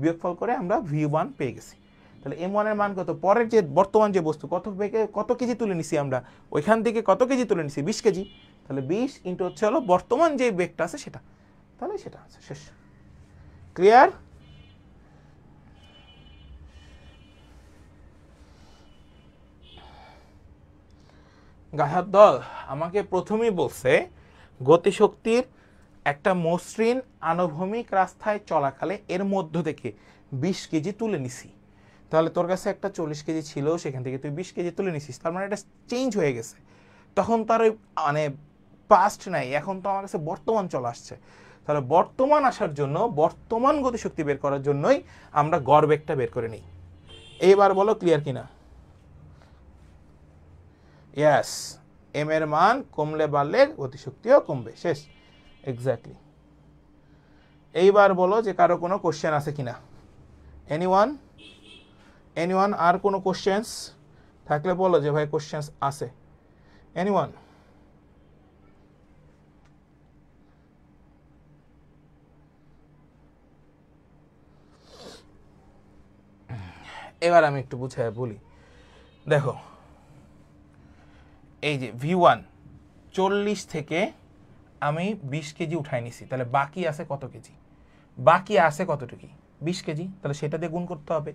বিয়োগফল করে আমরা V1 পেয়ে গেছি। তাহলে M1 এর মান কত? পরের যে বর্তমান যে বস্তু কত বেগে কত কেজি তুলে নিছি আমরা, ওইখান থেকে কত কেজি তুলে নিছি? 20 কেজি। তাহলে 20 ইন্টু হচ্ছে হলো বর্তমান যে বেগটা আছে সেটা, তাহলে সেটা আছে। শেষ। ক্লিয়ার? গাধার দল আমাকে প্রথমেই বলছে গতিশক্তির একটা মসৃণ আনুভূমিক রাস্তায় চলাকালে এর মধ্য থেকে 20 কেজি তুলে নিছি। তাহলে তোর কাছে একটা 40 কেজি ছিল, সেখান থেকে তুই 20 কেজি তুলে নিছিস, তার মানে এটা চেঞ্জ হয়ে গেছে। তখন তার ওই মানে পাস্ট নাই, এখন তো আমার কাছে বর্তমান চলে আসছে। তাহলে বর্তমান আসার জন্য, বর্তমান গতিশক্তি বের করার জন্যই আমরা গড় বেগটা বের করে নিই। এইবার বলো ক্লিয়ার কিনা? ইয়াস, এম এর মান কমলে বাড়লে গতিশক্তিও কমবে। শেষ। এক্স্যাক্টলি। এইবার বলো যে কারো কোনো কোশ্চেন আছে কিনা? এনিওয়ান আর কোনো কোশ্চেন্স থাকলে বলো যে ভাই কোশ্চেন্স আছে। এনিওয়ান? এবার আমি একটু বুঝাই বলি। দেখো, এই যে V1 40 থেকে আমি 20 কেজি উঠাই নিছি, তাহলে বাকি আছে কত কেজি? বাকি আছে কতটুকু? 20 কেজি। তাহলে সেটা দিয়ে গুণ করতে হবে।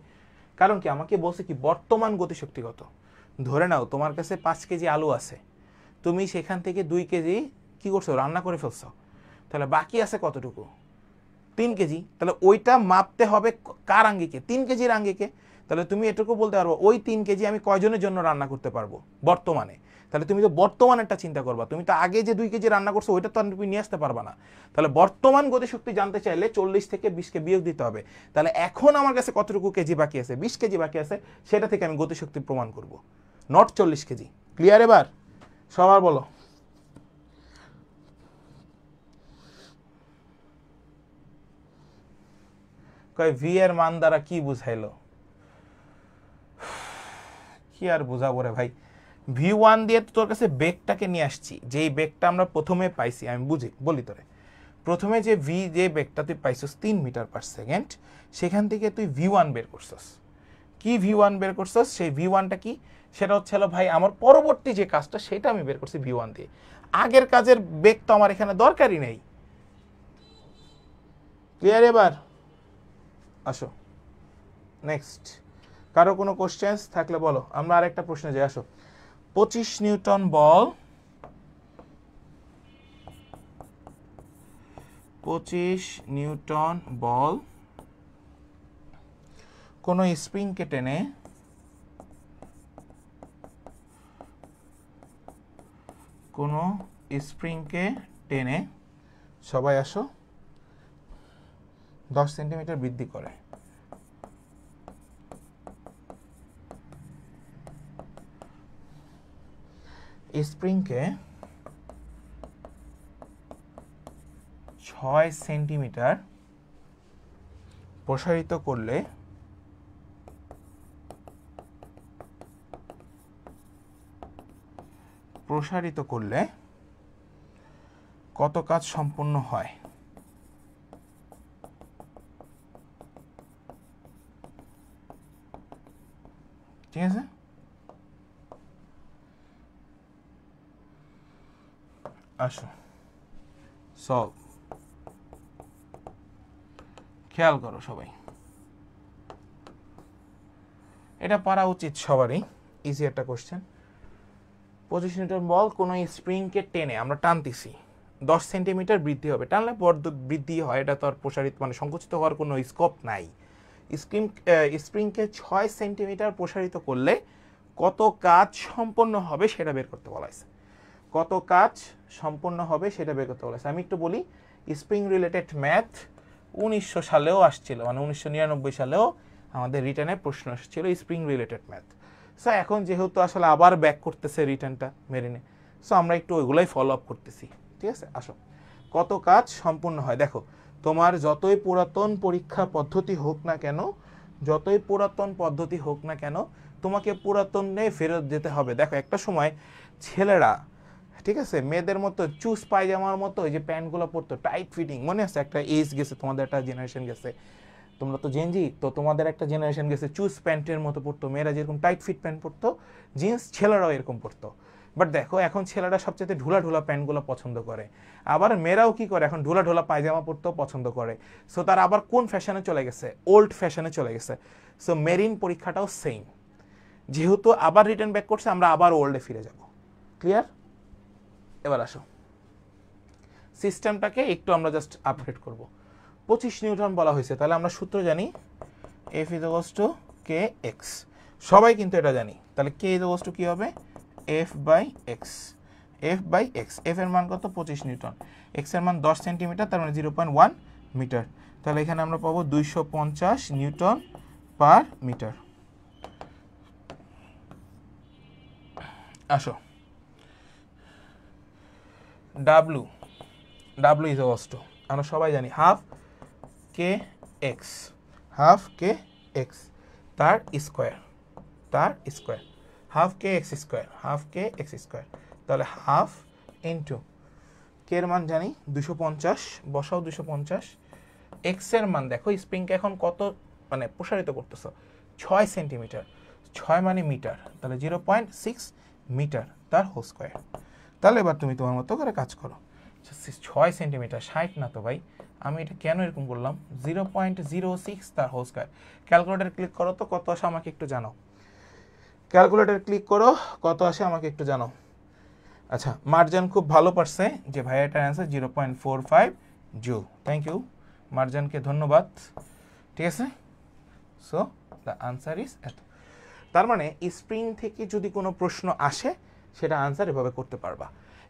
কারণ কি, আমাকে বলছে কি বর্তমান গতিশক্তি কত। ধরে নাও তোমার কাছে 5 কেজি আলু আছে, তুমি সেখান থেকে 2 কেজি কি করছো? রান্না করে ফেলছো। তাহলে বাকি আছে কতটুকু? 3 কেজি। তাহলে ওইটা মাপতে হবে কার আঙ্গিকে? 3 কেজির আঙ্গিকে। তাহলে তুমি এটুকু বলতে পারবো ওই 3 কেজি আমি কয়জনের জন্য রান্না করতে পারবো বর্তমানে। তাহলে তুমি তো বর্তমানেরটা চিন্তা করবা, তুমি তো আগে যে 2 কেজি রান্না করছো ওইটা তো তুমি নিয়ে আসতে পারবা না। তাহলে বর্তমান গতিশক্তি জানতে চাইলে 40 থেকে 20 কে বিয়োগ দিতে হবে। তাহলে এখন আমার কাছে কতটুকু কেজি বাকি আছে? 20 কেজি বাকি আছে, সেটা থেকে আমি গতিশক্তি প্রমাণ করব, নট 40 কেজি। ক্লিয়ার? এবার সবার বলো। ভি এর মান দ্বারা কি বুঝাইলো? কি আর বুঝাবো রে ভাই, V1 দিয়ে তো তোর কাছে বেগটাকে নিয়ে আসছি, যেই বেগটা আমরা প্রথমে পাইছি। আমি বলি তোরে, প্রথমে যে যে বেগটা তুই পাইছিস 3 মিটার পার সেকেন্ড, সেখান থেকে তুই V1 বের করছস। কি V1 বের করছস? সেই V1টা কি? সেটা হচ্ছে হলো ভাই আমার পরবর্তী যে কাজটা সেটা আমি বের করছি V1 দিয়ে। আগের কাজের বেগ তো আমার এখানে দরকারই নেই। ক্লিয়ার? এবার আসো নেক্সট। কারো কোনো কোশ্চেন্স থাকলে বলো। আমরা আরেকটা প্রশ্নে যাই। আসো, 25 নিউটন বল, 25 নিউটন বল কোনো স্প্রিংকে টেনে সবাই আসো 10 সেন্টিমিটার বৃদ্ধি করে। স্প্রিংকে 6 সেন্টিমিটার প্রসারিত করলে কত কাজ সম্পন্ন হয়? ঠিক আছে, আসো সলভ। খেয়াল করো সবাই, এটা পারা উচিত সবারই, ইজি একটা কোশ্চেন। 25 নিউটন বল কোনো স্প্রিংকে টেনে, আমরা টানতেছি, 10 সেন্টিমিটার বৃদ্ধি হবে। টানলে বৃদ্ধি হয়, এটা তো আর প্রসারিত মানে সংকুচিত হওয়ার কোনো স্কোপ নাই। স্প্রিংকে 6 সেন্টিমিটার প্রসারিত করলে কত কাজ সম্পন্ন হবে সেটা বের করতে বলা হয়েছে। কত কাজ সম্পন্ন হবে সেটা বের করতে বলা হয়েছে। আমি একটু বলি, স্প্রিং রিলেটেড ম্যাথ 1900 সালেও আসছিল, মানে 1999 সালেও আমাদের রিটার্নে প্রশ্ন এসেছিল স্প্রিং রিলেটেড ম্যাথ। সো এখন যেহেতু আসলে আবার ব্যাক করতেছে রিটার্নটা মেরিনে, সো আমরা একটু ওইগুলাই ফলো আপ করতেছি, ঠিক আছে। আসো, কত কাজ সম্পূর্ণ হয় দেখো, তোমার যতই পুরাতন পরীক্ষা পদ্ধতি হোক না কেন, যতই পুরাতন পদ্ধতি হোক না কেন, তোমাকে পুরাতনে ফেরত যেতে হবে। দেখো একটা সময় ছেলেরা, ঠিক আছে, মেয়েদের মতো চুজ পায়জামার মতো ওই যে প্যান্টগুলো পরতো টাইট ফিটিং, মনে আছে? একটা এজ গেছে, তোমাদের একটা জেনারেশন গেছে, তোমরা তো জেনজি, তো তোমাদের একটা জেনারেশন গেছে চুজ প্যান্টের মতো পরতো, মেয়েরা যেরকম টাইট ফিট প্যান্ট পরতো, জিন্স ছেলেরাও এরকম পরতো। বাট দেখো এখন ছেলেরা সবচেয়ে ঢুলা ঢুলা প্যান্টগুলো পছন্দ করে, আবার মেয়েরাও কি করে, এখন ঢুলা ঢুলা পায়জামা পরতেও পছন্দ করে। সো তারা আবার কোন ফ্যাশনে চলে গেছে? ওল্ড ফ্যাশনে চলে গেছে। সো মেরিন পরীক্ষাটাও সেম, যেহেতু আবার রিটার্ন ব্যাক করছে, আমরা আবার ওল্ডে ফিরে যাব। ক্লিয়ার? এবার আসো, সিস্টেমটাকে একটু আমরা জাস্ট আপডেট করব। 25 নিউটন বলা হয়েছে, তাহলে আমরা সূত্র জানি F = kx, সবাই কিন্তু এটা জানি। তাহলে k = কি হবে? F/x, F/x, F এর মান কত? 25 নিউটন, x এর মান 10 সেন্টিমিটার, তার মানে 0.1 মিটার। তাহলে এখানে আমরা পাবো 250 নিউটন পার মিটার। আসো, W = আমরা সবাই জানি হাফ kx, তার স্কোয়ার, হাফ kx স্কোয়ার, তাহলে হাফ ইন্টু কে এর মান জানি 250, বসাও 250, এক্স এর মান দেখো, স্প্রিংকে এখন কত মানে প্রসারিত করতেছ? 6 সেন্টিমিটার, 6 মানে মিটার, তাহলে 0.6 মিটার তার হোল স্কোয়ার। তাহলে এবার তুমি তোমার মতো করে কাজ করো। 6 সেন্টিমিটার, 60 না তো ভাই, আমি এটা কেন এরকম করলাম? 0.06 তার হোল স্কোয়ার। ক্যালকুলেটর ক্লিক করো তো, কত আসে আমাকে একটু জানাও। ক্যালকুলেটর ক্লিক করো, কত আসে আমাকে একটু জানাও। আচ্ছা, মার্জান খুব ভালো পারছে যে ভাই এটার অ্যান্সার 0.45 জুল। থ্যাংক ইউ মার্জানকে, ধন্যবাদ। ঠিক আছে, সো দ্য আনসার ইজ এত। তার মানে স্প্রিং থেকে যদি কোনো প্রশ্ন আসে, সেটা আনসার এভাবে করতে পারবা।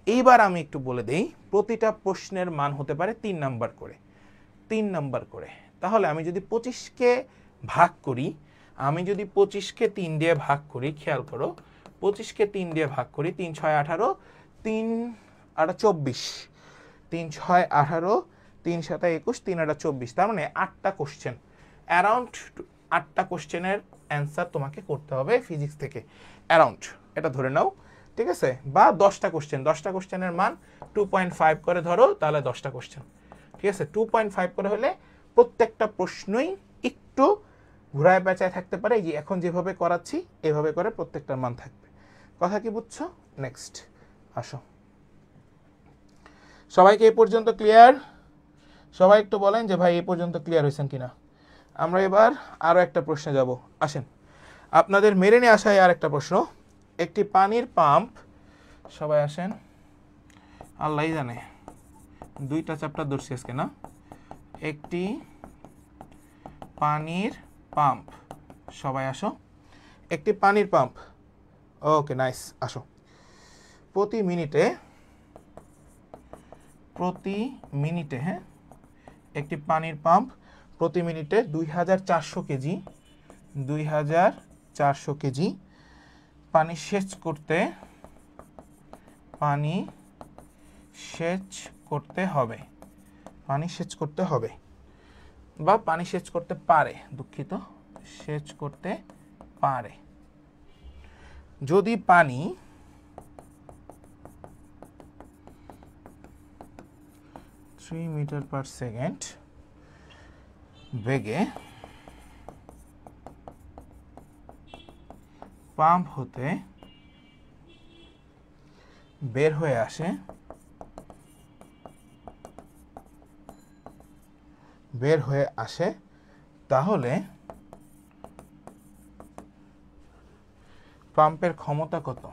এইবার আমি একটু বলে দেই, প্রতিটা প্রশ্নের মান হতে পারে 3 নাম্বার করে, 3 নাম্বার করে। তাহলে আমি যদি 25কে ভাগ করি, আমি যদি 25কে 3 দিয়ে ভাগ করি, খেয়াল করো, 25কে 3 দিয়ে ভাগ করি, 3 6 18, 3 8 24, 3 6 18, 3 7 21, 3 8 24, তার মানে 8টা কোশ্চেন, অ্যারাউন্ড 8টা কোশ্চেনের অ্যান্সার তোমাকে করতে হবে ফিজিক্স থেকে, অ্যারাউন্ড, এটা ধরে নাও, ঠিক আছে। বা 10টা কোশ্চেন, 10টা কোশ্চেনের মান 2.5 করে ধরো, তাহলে 10টা কোশ্চেন, ঠিক আছে। 2.5 করে হলে প্রত্যেকটা প্রশ্নই একটু ঘুরায় পেঁচায় থাকতে পারে, যে এখন যেভাবে করাচ্ছি এভাবে করে প্রত্যেকটার মান থাকবে। কথা কি বুঝছো? নেক্সট আসো, সবাইকে এই পর্যন্ত ক্লিয়ার? সবাই একটু বলেন যে ভাই এই পর্যন্ত ক্লিয়ার হয়েছেন কিনা। আমরা এবার আরো একটা প্রশ্নে যাব। আসেন, আপনাদের মেরে নিয়ে আসায় আর একটা প্রশ্ন। একটি পানির পাম্প, সবাই আসেন, আল্লাহই জানে 2টা চ্যাপ্টার ধরছি আজকে না। একটি পানির পাম্প, সবাই আসো। একটি পানির পাম্প, ওকে নাইস, আসো। প্রতি মিনিটে হ্যাঁ, একটি পানির পাম্প প্রতি মিনিটে 2400 কেজি, 2400 কেজি পানি সেচ করতে হবে, বা পানি সেচ করতে পারে, দুঃখিত, সেচ করতে পারে। যদি পানি 3 মিটার পার সেকেন্ড বেগে পাম্প হতে বের হয়ে আসে, তাহলে পাম্পের ক্ষমতা কত?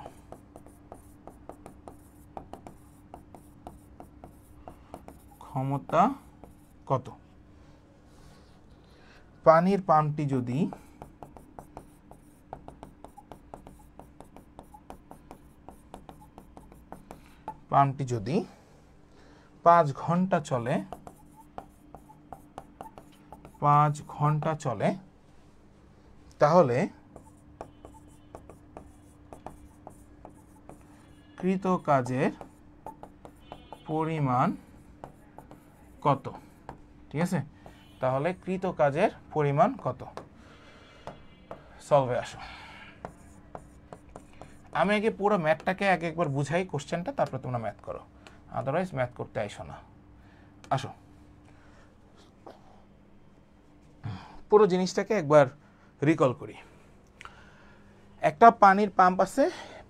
পানির পাম্পটি যদি 5 ঘন্টা চলে, তাহলে কৃতকাজের পরিমাণ কত? ঠিক আছে, তাহলে কৃতকাজের পরিমাণ কত? সলভে আসো। আমি আগে পুরো ম্যাথটাকে একবার বুঝাই কোশ্চেনটা, তারপর তোমরা ম্যাথ করো, আদারওয়াইজ ম্যাথ করতে আইসো না। আসো পুরো জিনিসটাকে একবার রিকল করি। একটা পানির পাম্প আছে,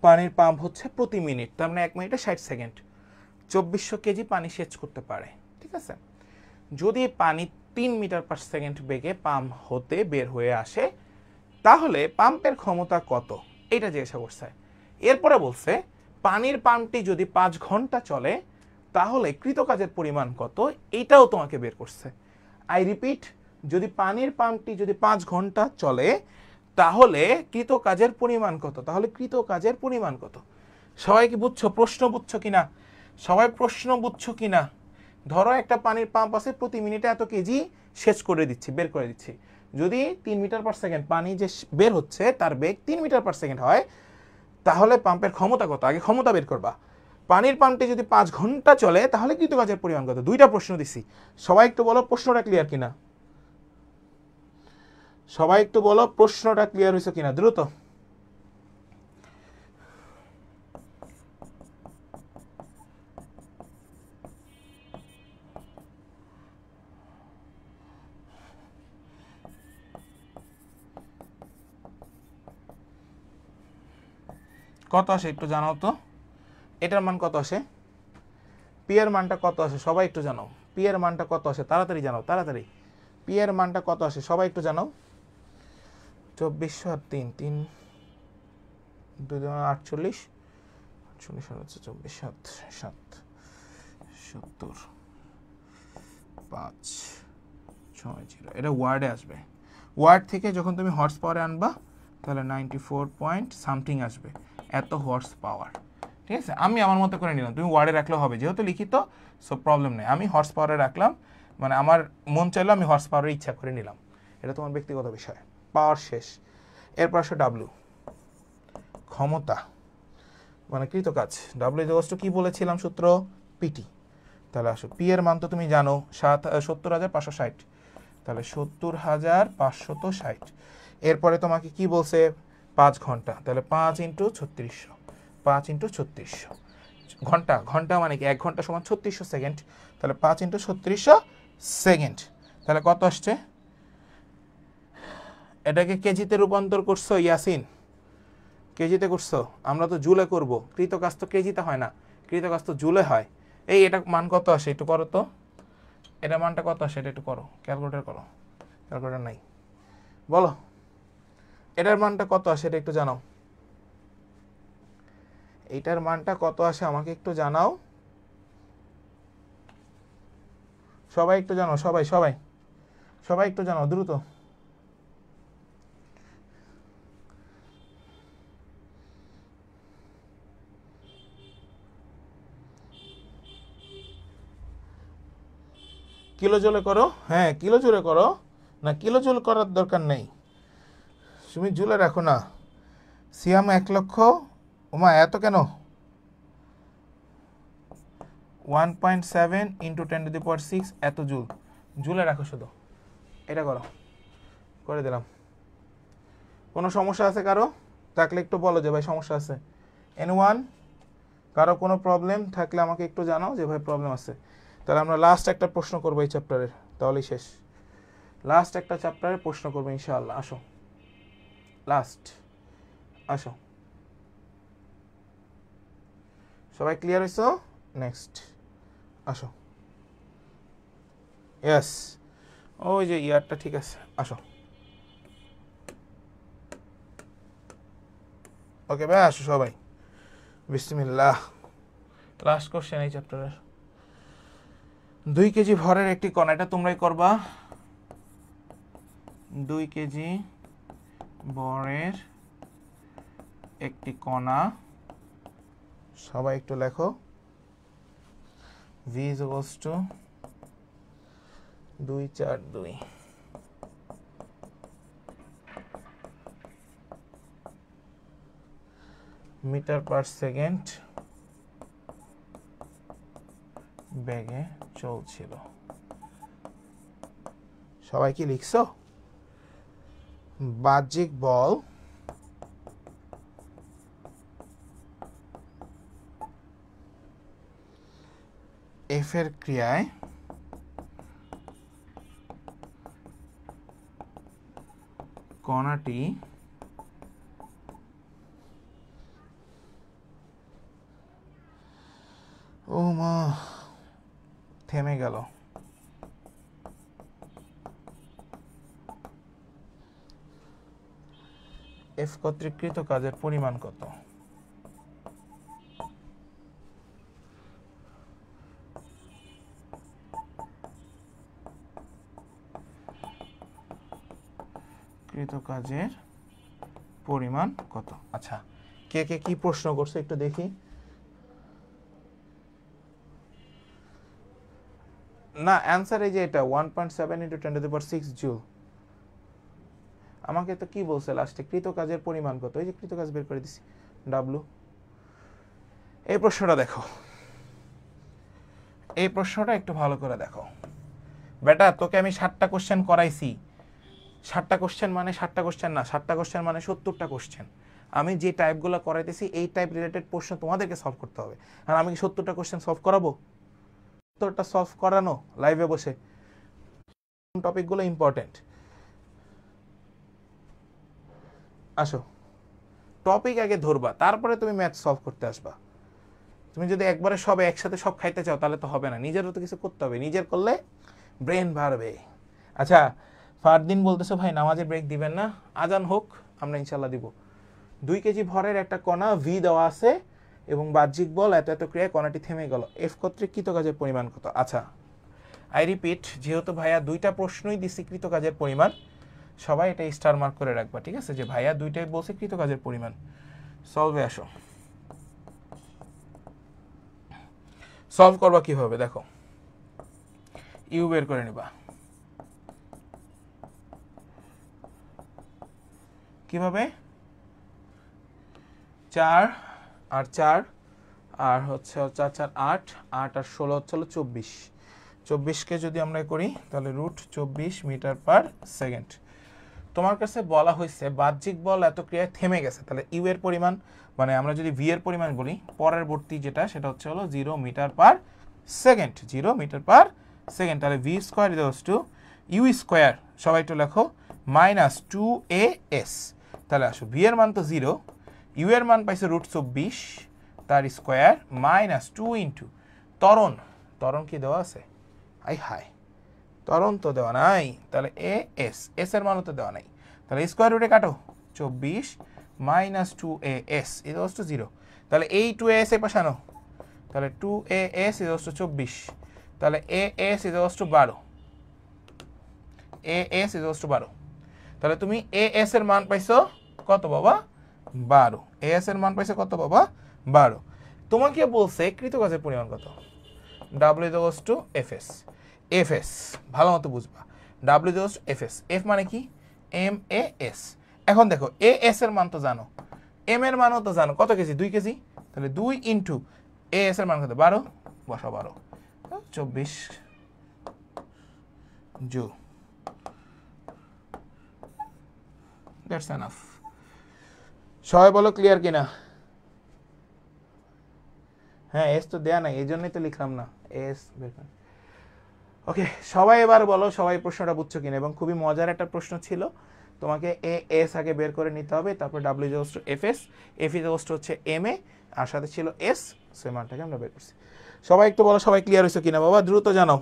পানির পাম্প হচ্ছে প্রতি মিনিট, তার মানে 1 মিনিটে 60 সেকেন্ড 2400 কেজি পানি সেচ করতে পারে। ঠিক আছে, যদি পানি 3 মিটার পার সেকেন্ড বেগে পাম্প হতে বের হয়ে আসে, তাহলে পাম্পের ক্ষমতা কত? এটা জিজ্ঞাসা করছে। এরপরে বলছে পানির পাম্পটি যদি 5 ঘন্টা চলে, তাহলে কৃতকাজের পরিমাণ কত? এটাও তোমাকে বের করছে। আই রিপিট, যদি পানির পাম্পটি যদি 5 ঘন্টা চলে, তাহলে কৃতকাজের পরিমাণ কত? তাহলে কৃতকাজের পরিমাণ কত? সবাই কি বুঝছো? প্রশ্ন বুঝছো কিনা? সবাই প্রশ্ন বুঝছো কিনা? ধরো একটা পানির পাম্প আছে, প্রতি মিনিটে এত কেজি সেচ করে দিচ্ছি, বের করে দিচ্ছি। যদি 3 মিটার পার সেকেন্ড পানি যে বের হচ্ছে তার বেগ 3 মিটার পার সেকেন্ড হয়, তাহলে পাম্পের ক্ষমতা কত? আগে ক্ষমতা বের করবা। পানির পাম্পটি যদি 5 ঘন্টা চলে, তাহলে কৃতকাজের পরিমাণ কত? দুইটা প্রশ্ন দিছি, সবাই একটু বলো প্রশ্নটা ক্লিয়ার কিনা? সবাই একটু বলো প্রশ্নটা ক্লিয়ার হয়েছে কিনা, দ্রুত। কত আসে একটু জানাও তো, এটার মান কত আসে? পি এর মানটা কত আসে সবাই একটু জানাও। পি এর মানটা কত আসে? তাড়াতাড়ি জানাও, তাড়াতাড়ি। পি এর মানটা কত আসে সবাই একটু জানাও। 2400 আর 3 3 2 48 48 হচ্ছে 24 7 7 70 5 60। এটা ওয়ার্ডে আসবে। ওয়ার্ড থেকে যখন তুমি হর্স পাওয়ারে আনবা, তাহলে 94 পয়েন্ট সামথিং আসবে, এত হর্স পাওয়ার। ঠিক আছে, আমি আমার মতো করে নিলাম, তুমি ওয়ার্ডে রাখলেও হবে, যেহেতু লিখিত সো প্রবলেম নেই। আমি হর্স পাওয়ারে রাখলাম, মানে আমার মন চাইলো আমি হর্স পাওয়ারের ইচ্ছা করে নিলাম, এটা তোমার ব্যক্তিগত বিষয়। পাওয়ার শেষ। এরপর আসো ডাব্লিউ, ক্ষমতা মানে কৃতকাজ। ডাব্লিউ ইজ কি বলেছিলাম সূত্র? পিটি। তাহলে আসো পি এর মান তো তুমি জানো 70,560, তাহলে 70,560। এরপরে তোমাকে কি বলছে? 5 ঘন্টা, তাহলে 5 ইন্টু 3600, 5 ইন্টু 3600 ঘন্টা। ঘন্টা মানে কি? 1 ঘন্টা সমান 3600 সেকেন্ড, তাহলে 5 ইন্টু 3600 সেকেন্ড, তাহলে কত আসছে? এটাকে কেজিতে রূপান্তর করছো ইয়াসিন? কেজিতে করছো? আমরা তো জুলে করব, কৃতকাজ তো কেজিতে হয় না, কৃতকাজ তো জুলে হয়। এই এটা মান কত আসে একটু করো তো, এটা মানটা কত আসে এটা একটু করো, ক্যালকুলেটর করো, ক্যালকুলেটর নাই, বলো এটার মানটা কত আসে এটা একটু জানাও। এইটার মানটা কত আসে আমাকে একটু জানাও, সবাই একটু জানাও, সবাই সবাই সবাই একটু জানাও দ্রুত। কিলো জুলে করো, হ্যাঁ কিলো জুলে করো, না কিলো জুল করার দরকার নেই, তুমি জুলে রাখো না। সিয়াম 1 লক্ষ, ওমা এত কেন? 1.7 ইন্টু 10⁶ এত জুল, জুলে রাখো শুধু। এটা করো, করে দিলাম। কোনো সমস্যা আছে কারো? থাকলে একটু বলো যে ভাই সমস্যা আছে। N1 কারো কোনো প্রবলেম থাকলে আমাকে একটু জানাও যে ভাই প্রবলেম আছে। তাহলে আমরা লাস্ট একটা প্রশ্ন করবো এই চ্যাপ্টারের, তাহলেই শেষ। লাস্ট একটা চ্যাপ্টারের প্রশ্ন করবো ইনশাআল্লাহ। আসো লাস্ট, আসো সবাই ক্লিয়ার হয়েছো? নেক্সট আসো। ইয়েস, ওই যে ইয়ারটা ঠিক আছে, আসো। ওকে ভাই আসো সবাই, বিসমিল্লাহ। লাস্ট কোশ্চেন এই চ্যাপ্টারের। 2 কেজি ভরের একটি কণা, এটা তোমরাই করবা। 2 কেজি ভরের একটি কণা, সবাই একটু লেখো। V is equals to 2 4 2 metre per second বেগে চলছিল। সবাই কি লিখছো? বাহ্যিক বল এফ এর ক্রিয়ায় কণাটি ও মা থেমে গেল। এফ কর্তৃক কৃত কাজের পরিমাণ কত? কৃত কাজের পরিমাণ কত? আচ্ছা, কে কে কি প্রশ্ন করছে একটু দেখি। না, অ্যান্সার এই যে এটা 1.7 × 10⁶ জুল। আমাকে তো কি বলছে লাস্টে, কৃত কাজের পরিমাণ কত? এই যে কৃত কাজ বের করে দিছি, ডাব্লু। এই প্রশ্নটা দেখো, এই প্রশ্নটা একটু ভালো করে দেখো বেটা। তোকে আমি 60টা কোশ্চেন করাইছি। 60টা কোশ্চেন মানে 60টা কোশ্চেন না, 60টা কোশ্চেন মানে 70টা কোশ্চেন। আমি যে টাইপগুলো করাইতেছি এই টাইপ রিলেটেড প্রশ্ন তোমাদেরকে সলভ করতে হবে। আর আমি কি 70টা কোশ্চেন সলভ করাবো? 70টা সলভ করানো লাইভে বসে। টপিকগুলো ইম্পর্টেন্ট। আসো, টপিক আগে ধরবা, তারপরে তুমি ম্যাথ সলভ করতে আসবা। তুমি যদি একবারে সব একসাথে সব খাইতে চাও তাহলে তো হবে না। নিজেরও তো কিছু করতে হবে, নিজের করলে ব্রেন বাড়বে। আচ্ছা, ফারদিন বলতেছো ভাই নামাজের ব্রেক দিবেন না? আজান হোক, আমরা ইনশাল্লাহ দিব। 2 কেজি ভরের একটা কণা ভি দেওয়া আছে এবং বাহ্যিক বল এত এত ক্রিয়ায় কণাটি থেমে গেল। এফ কর্তৃক কৃত কাজের পরিমাণ কত? আচ্ছা, আই রিপিট, যেহেতু ভাইয়া 2টা প্রশ্নই দিছি কৃত কাজের পরিমাণ, সবাই এটা স্টার মার্ক করে রাখবা, ঠিক আছে? যে ভাইয়া 2টাই বলছে কৃত কাজের পরিমাণ। সলভে আসো। সলভ করবা কিভাবে দেখো, ইউ বের করে নিবা। কিভাবে? 4 আর 4 আর হচ্ছে 4 4 8 8 আর 16 হচ্ছে 24। 24কে যদি আমরা করি তাহলে √24 মিটার/সেকেন্ড। তোমার কাছে বলা হয়েছে বাহ্যিক বল এত ক্রিয়ায় থেমে গেছে, তাহলে ইউ এর পরিমাণ মানে আমরা যদি ভি এর পরিমাণ বলি, পরবর্তী যেটা সেটা হচ্ছে হলো 0 মিটার/সেকেন্ড। 0 মিটার/সেকেন্ড। তাহলে V square equals to U square, সবাই একটু লেখো, -2as। তাহলে আসো, ভি এর মান তো 0, ইউ এর মান পাইছে √24, তার স্কোয়ার -2 ইন্টু ত্বরণ। ত্বরণ কি দেওয়া আছে? আই হাই, ত্বরণ তো দেওয়া নাই। তাহলে এস, এস এর মানও তো দেওয়া নাই। তাহলে স্কোয়ার রুটে কাটো, 24 -2as ইকুয়ালস টু 0। তাহলে এই 2as এ পাশে আনো, তাহলে 2as ইকুয়ালস টু 24। তাহলে as equals to 12, as equals to 12। তাহলে তুমি as এর মান পাইছো কত বাবা? 12। as এর মান পাইছো কত বাবা? 12। তোমাকে বলছে কৃত কাজের পরিমাণ কত? w equals to fs। fs ভালো মতো বুঝবা, w equals to fs। f মানে কি?mas। এখন দেখো as এর মান তো জানো, m এর মানও তো জানো। কত কেজি? 2 কেজি। তাহলে 2 ইন্টু as এর মান কত? 12। বসা 12, 24 জুল। That's enough. সবাই বলো ক্লিয়ার কিনা? হ্যাঁ, এস তো দেয়া নাই, এই জন্যই তো লিখলাম না এস। ওকে, সবাই এবার বলো সবাই প্রশ্নটা বুঝছো কিনা। এবং খুবই মজার একটা প্রশ্ন ছিল, তোমাকে এস আগে বের করে নিতে হবে, তারপর W equals to FS, F equals to হচ্ছে এমএ, আর সাথে ছিল এস, সেই মানটাকে আমরা বের করছি। সবাই একটু বলো সবাই ক্লিয়ার হয়েছে কিনা বাবা, দ্রুত জানাও।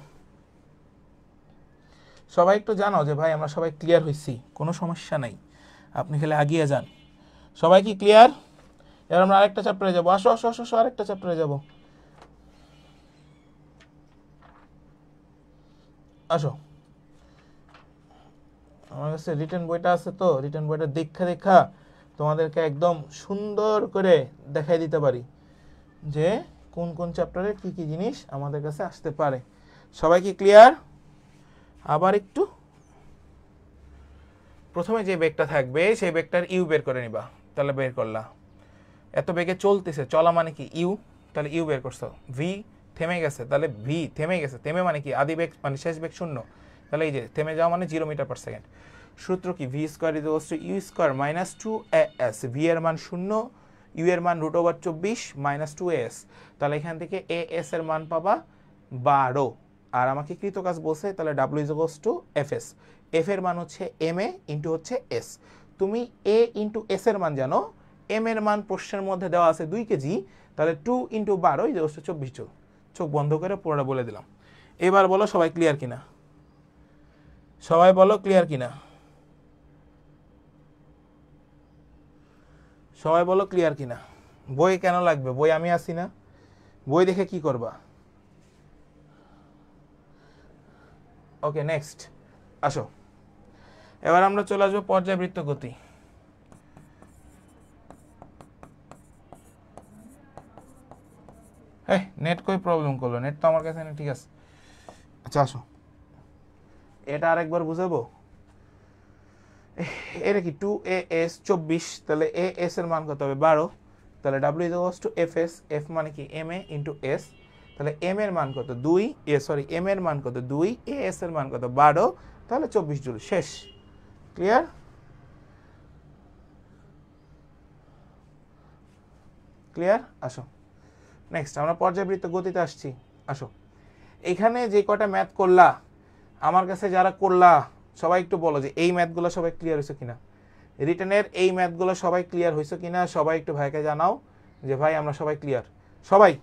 সবাই একটু জানাও যে ভাই আমরা সবাই ক্লিয়ার হয়েছি, কোনো সমস্যা নাই, আপনি খালি আগিয়ে যান। সবাই কি ক্লিয়ার? এবার আমরা আরেকটা চ্যাপ্টারে যাবো। আসো আসো আসো আসো, আরেকটা চ্যাপ্টারে যাবো। আসো, আমার কাছে রিটেন বইটা আছে, তো রিটেন বইটা দেখা তোমাদেরকে একদম সুন্দর করে দেখাই দিতে পারি যে কোন কোন চ্যাপ্টারে কি কি জিনিস আমাদের কাছে আসতে পারে। সবাই কি ক্লিয়ার? আবার একটু, প্রথমে যে বেগটা থাকবে সেই বেগটার ইউ বের করে নিবা। তাহলে বের করলা, এত বেগে চলতেছে, চলা মানে কি? ইউ। তাহলে ইউ বের করছো, ভি থেমে গেছে, তাহলে ভি থেমে গেছে, থেমে মানে কি আদি বেগ মানে শেষ বেগ শূন্য, তাহলে এই যে থেমে যাওয়া মানে 0 মিটার পার সেকেন্ড। সূত্র কি V square is U square minus 2as, V এর মান 0, ইউ এর মান √24 মাইনাস 2as, তাহলে এখান থেকে as এর মান পাবা 12, আর আমাকে কৃত কাজ বলছে, তাহলে w is equals two fs, f এর মান হচ্ছে ma ইন্টু হচ্ছে s। তুমি a ইন্টু s এর মান জানো, m এর মান প্রশ্নের মধ্যে দেওয়া আছে 2 কেজি, তাহলে 2 into 12 is equals two 24 joule. চোখ বন্ধ করে পুরোটা বলে দিলাম। এবার বলো সবাই ক্লিয়ার কিনা, সবাই বলো ক্লিয়ার কিনা, সবাই বলো ক্লিয়ার কিনা। বই কেন লাগবে? বই আমি আসি না, বই দেখে কি করবা? ওকে নেক্সট আসো, এবার আমরা চলে আসবো পর্যায়বৃত্ত গতি। হ্যাঁ নেট কই প্রবলেম করলো, নেট তো আমার কাছে নেই, ঠিক আছে। আচ্ছা আসো, এটা আরেকবার বুঝাবো। এটা কি 2as 24, তাহলে as এর মান কত হবে 12, তাহলে w is equals two fs, f মানে কি ma ইন্টু s, তাহলে m এর মান কত 2, m এর মান কত 2, as এর মান কত 12, তাহলে 24 জুল। শেষ, ক্লিয়ার? ক্লিয়ার? আসো নেক্সট আমরা পর্যায়বৃত্ত গতিতে আসছি। আসো, এখানে যে কটা ম্যাথ করলা, আমার কাছে যারা করলা সবাই একটু বলো যে এই ম্যাথগুলো সবাই ক্লিয়ার হয়েছে কিনা, রিটেনের এই ম্যাথগুলো সবাই ক্লিয়ার হয়েছে কিনা, সবাই একটু ভাইকে জানাও যে ভাই আমরা সবাই ক্লিয়ার। সবাই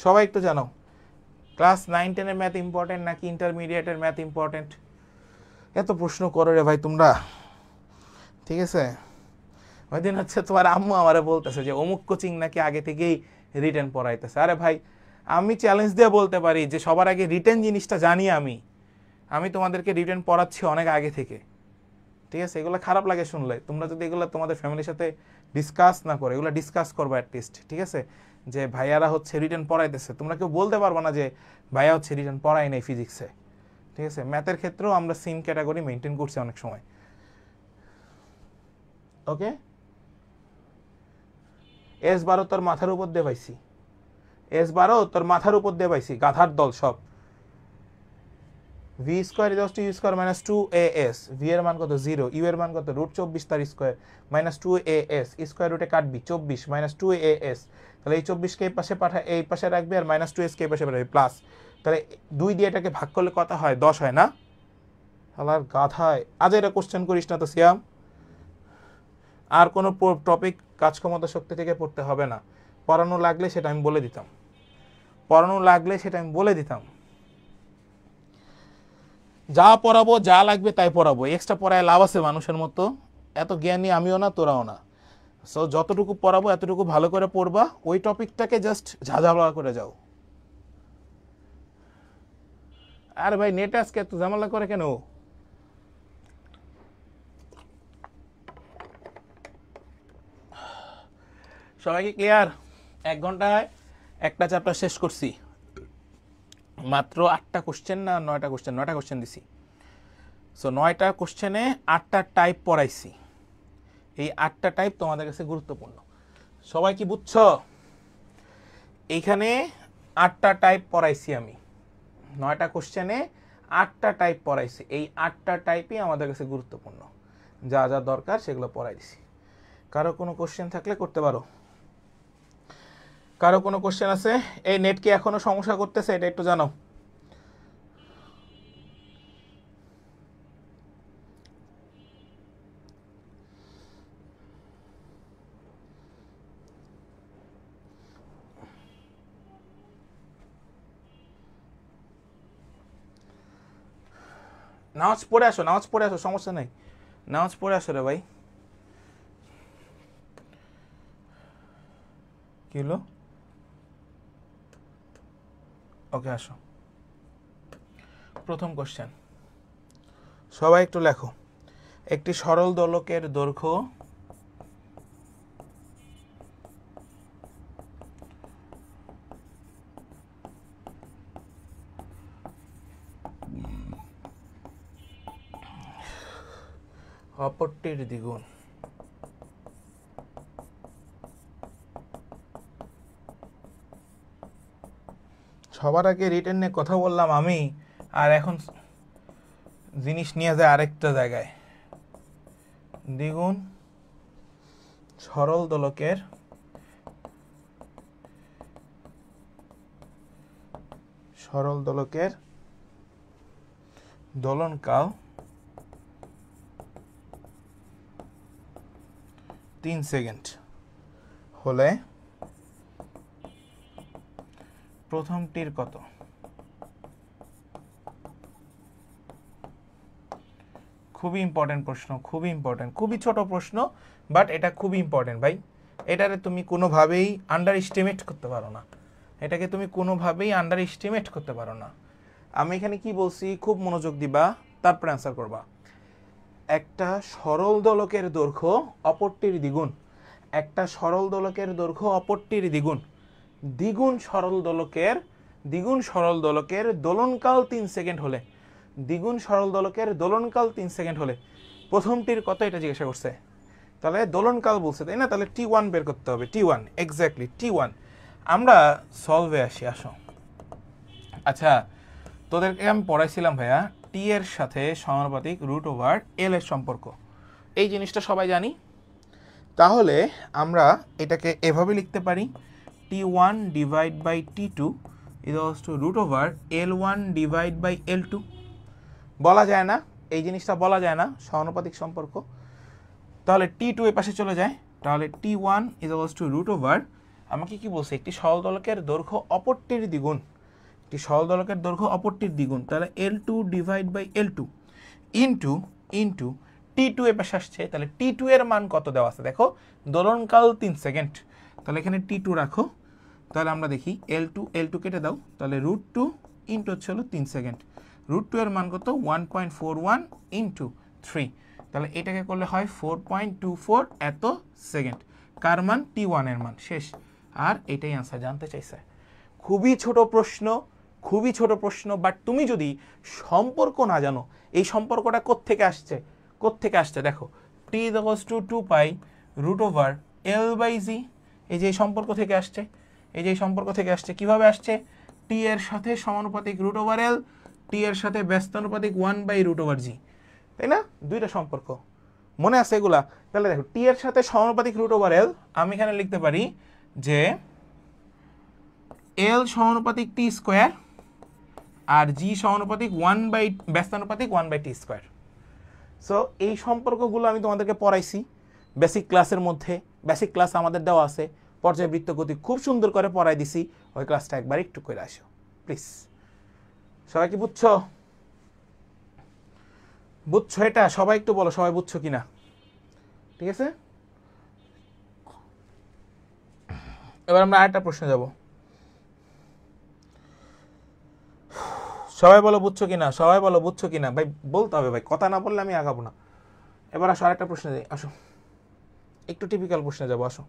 সবাই একটু জানাও, ক্লাস 9-10-এর ম্যাথ ইম্পর্টেন্ট নাকি ইন্টারমিডিয়েটের ম্যাথ ইম্পর্টেন্ট? এত প্রশ্ন করো রে ভাই তোমরা, ঠিক আছে? ওই দিন হচ্ছে তোমার আম্মু আমারে বলতেছে যে অমুক কোচিং নাকি আগে থেকেই রিটেন পড়াইতেছে। আরে ভাই আমি চ্যালেঞ্জ দিয়ে বলতে পারি যে সবার আগে রিটেন জিনিসটা জানি আমি তোমাদেরকে রিটেন পড়াচ্ছি অনেক আগে থেকে, ঠিক আছে? এগুলো খারাপ লাগে শুনলে, তোমরা যদি এগুলো তোমাদের ফ্যামিলির সাথে ডিসকাস না করো, এগুলো ডিসকাস করবো অ্যাটলিস্ট, ঠিক আছে? যে ভাইয়ারা হচ্ছে রিটেন পড়াইতেছে, তোমরা কেউ বলতে পারবো না যে ভাইয়া হচ্ছে রিটেন পড়াই নাই ফিজিক্সে, ঠিক আছে? ম্যাথের ক্ষেত্রেও আমরা সেম ক্যাটাগরি মেনটেন করছি অনেক সময়। ওকে, S12 তোর মাথার উপর দিয়ে পাইছি, S12 তোর মাথার উপর দিয়ে পাইছি, গাধার দল সব। V square is to U square minus 2as, V এর মান কত 0, ইউ এর মান কত √24 তার স্কোয়ার মাইনাস 2as, স্কোয়ার রুটে কাটবি 24 মাইনাস 2as, তাহলে এই 24 কে এই পাশে পাঠায়, এই পাশে রাখবি, আর মাইনাস 2s কে এই পাশে পাঠাবি প্লাস, তাহলে 2 দিয়ে এটাকে ভাগ করলে কত হয় 10 হয় না? আলার গাধায় আজ এটা কোশ্চেন করিস না তো সিয়াম, আর কোনো টপিক কাজক্ষমতা শক্তি থেকে পড়তে হবে না, পড়ানো লাগলে সেটা আমি বলে দিতাম, পড়ানো লাগলে সেটা আমি বলে দিতাম। যা পড়াবো যা লাগবে তাই পড়াবো, এক্সট্রা পড়ায় লাভ আছে মানুষের মতো? এত জ্ঞানী আমিও না তোরাও না। সো যতটুকু পড়াবো এতটুকু ভালো করে পড়বা, ওই টপিকটাকে জাস্ট ঝাঝাবলা করে যাও। আরে ভাই নেট আজকে এত ঝামেলা করে কেন? সবাইকে ক্লিয়ার? 1 ঘন্টায় একটা চ্যাপ্টার শেষ করছি, মাত্র 8টা কোশ্চেন না 9টা কোশ্চেন, 9টা কোশ্চেন দিছি। সো 9টা কোশ্চেনে 8টা টাইপ পড়াইছি, এই 8টা টাইপ তোমাদের কাছে গুরুত্বপূর্ণ। সবাই কি বুঝছো? এইখানে 8টা টাইপ পড়াইছি আমি, 9টা কোশ্চেনে 8টা টাইপ পড়াইছি, এই 8টা টাইপই আমাদের কাছে গুরুত্বপূর্ণ, যা যা দরকার সেগুলো পড়াই দিছি। কারো কোনো কোশ্চেন থাকলে করতে পারো। কারো কোনো কোশ্চেন আছে? এই নেট কি এখনো সমস্যা করতেছে এটা একটু জানাও। নামাজ পড়ে আসো, নামাজ পড়ে আসো, সমস্যা নেই, নামাজ পড়ে আসো রে ভাই। কি হলো? ওকে আসো, প্রথম কোশ্চেন সবাই একটু লেখো। একটি সরল দোলকের দৈর্ঘ্য অপরটির দ্বিগুণ, সবার আগে রিটেন নিয়ে কথা বললাম আমি, আর এখন জিনিস নিয়ে যায় আরেকটা জায়গায়। দ্বিগুণ সরল দোলকের দোলনকাল 3 সেকেন্ড হলে প্রথমটির কত? খুবই ইম্পর্টেন্ট প্রশ্ন, খুবই ইম্পর্টেন্ট, খুবই ছোট প্রশ্ন, বাট এটা খুবই ইম্পর্টেন্ট ভাই। এটারে তুমি কোনোভাবেই আন্ডার এস্টিমেট করতে পারো না, এটাকে তুমি কোনোভাবেই আন্ডার এস্টিমেট করতে পারো না। আমি এখানে কি বলছি খুব মনোযোগ দিবা, তারপরে অ্যান্সার করবা। একটা সরল দোলকের দৈর্ঘ্য অপরটির দ্বিগুণ, একটা সরল দোলকের দৈর্ঘ্য অপরটির দ্বিগুণ, দ্বিগুণ সরল দোলকের দোলনকাল 3 সেকেন্ড হলে, দ্বিগুণ সরল দোলকের দোলনকাল 3 সেকেন্ড হলে প্রথমটির কত, এটা জিজ্ঞাসা করছে। তাহলে দোলনকাল বলছে, তাই না? তাহলে T1 বের করতে হবে। T1 exactly T1। আমরা সলভে আসি, আসো। আচ্ছা, তোদেরকে আমি পড়াইছিলাম ভাইয়া টি এর সাথে সমানুপাতিক √L এর সম্পর্ক, এই জিনিসটা সবাই জানি। তাহলে আমরা এটাকে এভাবে লিখতে পারি, T1 divide by T2 equals to √L1 divide by L2। বলা যায় না, এই জিনিসটা বলা যায় না, সমানুপাতিক সম্পর্ক। তাহলে T2 এর পাশে চলে যায়, তাহলে T1 ইকুয়ালস টু √, আমাকে কি বলছে, একটি সরল দোলকের দৈর্ঘ্য অপরটির দ্বিগুণ, একটি সরল দোলকের দৈর্ঘ্য অপরটির দ্বিগুণ, তাহলে L2 divide by L2 into T2 এর পাশে আসছে, তাহলে T2 এর মান কত দেওয়া আছে দেখো, দোলনকাল 3 সেকেন্ড, তাহলে এখানে T2 রাখো। তাহলে আমরা দেখি L2 কেটে দাও, তাহলে √2 ইনটু হচ্ছে হলো 3 সেকেন্ড, √2 এর মান কত 1.41 ইনটু 3, তাহলে এটাকে করলে হয় 4.24 এত সেকেন্ড। কার মান? T1 এর মান। শেষ। আর এটাই আনসার। জানতে চাইছে, খুবই ছোট প্রশ্ন, খুবই ছোট প্রশ্ন, বাট তুমি যদি সম্পর্ক না জানো, এই সম্পর্কটা কোত্থেকে আসছে দেখো, T ইকুয়ালস টু 2 √L/G, এই যে সম্পর্ক থেকে আসছে, কিভাবে আসছে? T এর সাথে সমানুপাতিক √L, T এর সাথে ব্যস্তানুপাতিক 1/√G, তাই না? দুইটা সম্পর্ক মনে আছে এগুলা। তাহলে দেখো T এর সাথে সমানুপাতিক √L, আমি এখানে লিখতে পারি যে L সমানুপাতিক T² আর G সমানুপাতিক ব্যস্তানুপাতিক 1/T²। সো এই সম্পর্কগুলো আমি তোমাদেরকে পড়াইছি বেসিক ক্লাসের মধ্যে, বেসিক ক্লাস আমাদের দেওয়া আছে, পর্যায়বৃত্ত গতি খুব সুন্দর করে পড়াই দিছি, ওই ক্লাসটা একবার একটু করে আসো প্লিজ। সবাই কি বুঝছো? এটা সবাই একটু বলো, সবাই বুঝছো কিনা? ঠিক আছে, এবার আমরা আরেকটা প্রশ্নে যাব। সবাই বলো বুঝছো কিনা, ভাই বলতে হবে ভাই, কথা না বললে আমি আগাবো না। এবার আসো আরেকটা প্রশ্নে যাই, আসো একটু টিপিক্যাল প্রশ্নে যাবো, আসো।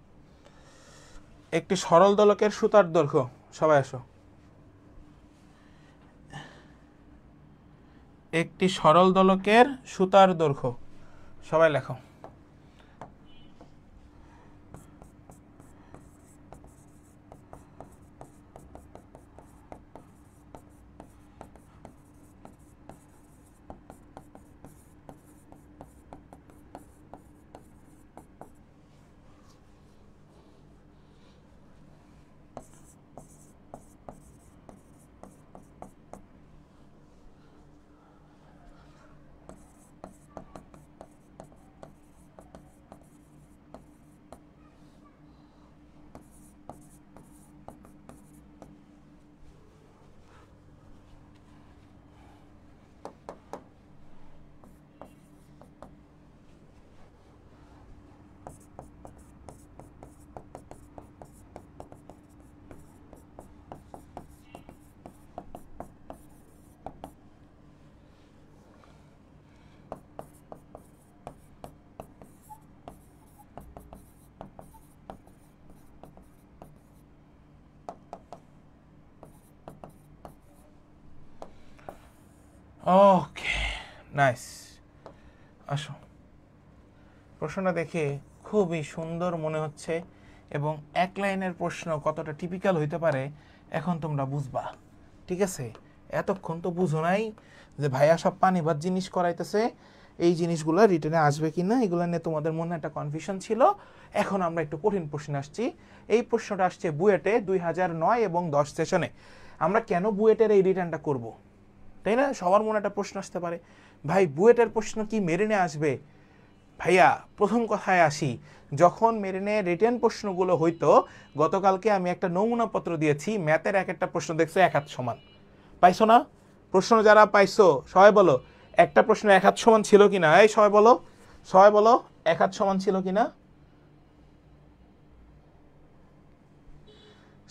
একটি সরল দোলকের সুতার দৈর্ঘ্য, সবাই আসো, একটি সরল দোলকের সুতার দৈর্ঘ্য, সবাই লেখো। ওকে, নাইস। আসো, প্রশ্নটা দেখে খুবই সুন্দর মনে হচ্ছে এবং এক লাইনের প্রশ্ন কতটা টিপিক্যাল হইতে পারে এখন তোমরা বুঝবা। ঠিক আছে? এতক্ষণ তো বুঝো নাই যে ভাইয়া সব পানি ভাত জিনিস করাইতেছে, এই জিনিসগুলো রিটেনে আসবে কি না এগুলো নিয়ে তোমাদের মনে একটা কনফিউশন ছিল। এখন আমরা একটু কঠিন প্রশ্ন আসছি। এই প্রশ্নটা আসছে বুয়েটে 2009 এবং 10 সেশনে। আমরা কেন বুয়েটের এই রিটার্নটা করব, তাই না? সবার মনে একটা প্রশ্ন আসতে পারে, ভাই বুয়েটের প্রশ্ন কি মেরিনে আসবে? ভাইয়া প্রথম কথায় আসি, যখন মেরিনে রিটেন প্রশ্নগুলো হইতো, গতকালকে আমি একটা নমুনাপত্র দিয়েছি, ম্যাথের এক একটা প্রশ্ন দেখছো এক হাত সমান, পাইছো না? প্রশ্ন যারা পাইছো সবাই বলো একটা প্রশ্ন এক হাত সমান ছিল কিনা, এই সবাই বলো, সবাই বলো এক হাত সমান ছিল কিনা,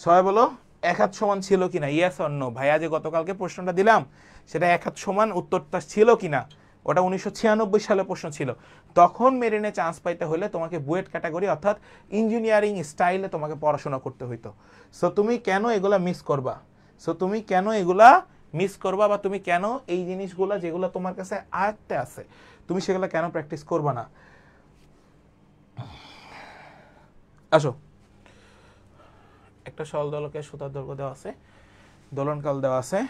সবাই বলো এক হাত সমান ছিল কিনা, ইয়েস অর নো। ভাইয়া যে গতকালকে প্রশ্নটা দিলাম সেটা এক হাত সমান উত্তরটা ছিল কিনা? ওটা 1996 সালে প্রশ্ন ছিল। তখন মেরিনে চান্স পাইতে হলে তোমাকে বুয়েট ক্যাটাগরি অর্থাৎ ইঞ্জিনিয়ারিং স্টাইলে তোমাকে পড়াশোনা করতে হইতো। সো তুমি কেন এগুলা মিস করবা? তুমি বা তুমি কেন এই জিনিসগুলা যেগুলো তোমার কাছে আয়ত্তে আছে তুমি সেগুলো কেন প্র্যাকটিস করবা না? আসো, একটা সরল দোলকের সুতার দৈর্ঘ্য দেওয়া আছে, দোলনকাল দেওয়া আছে,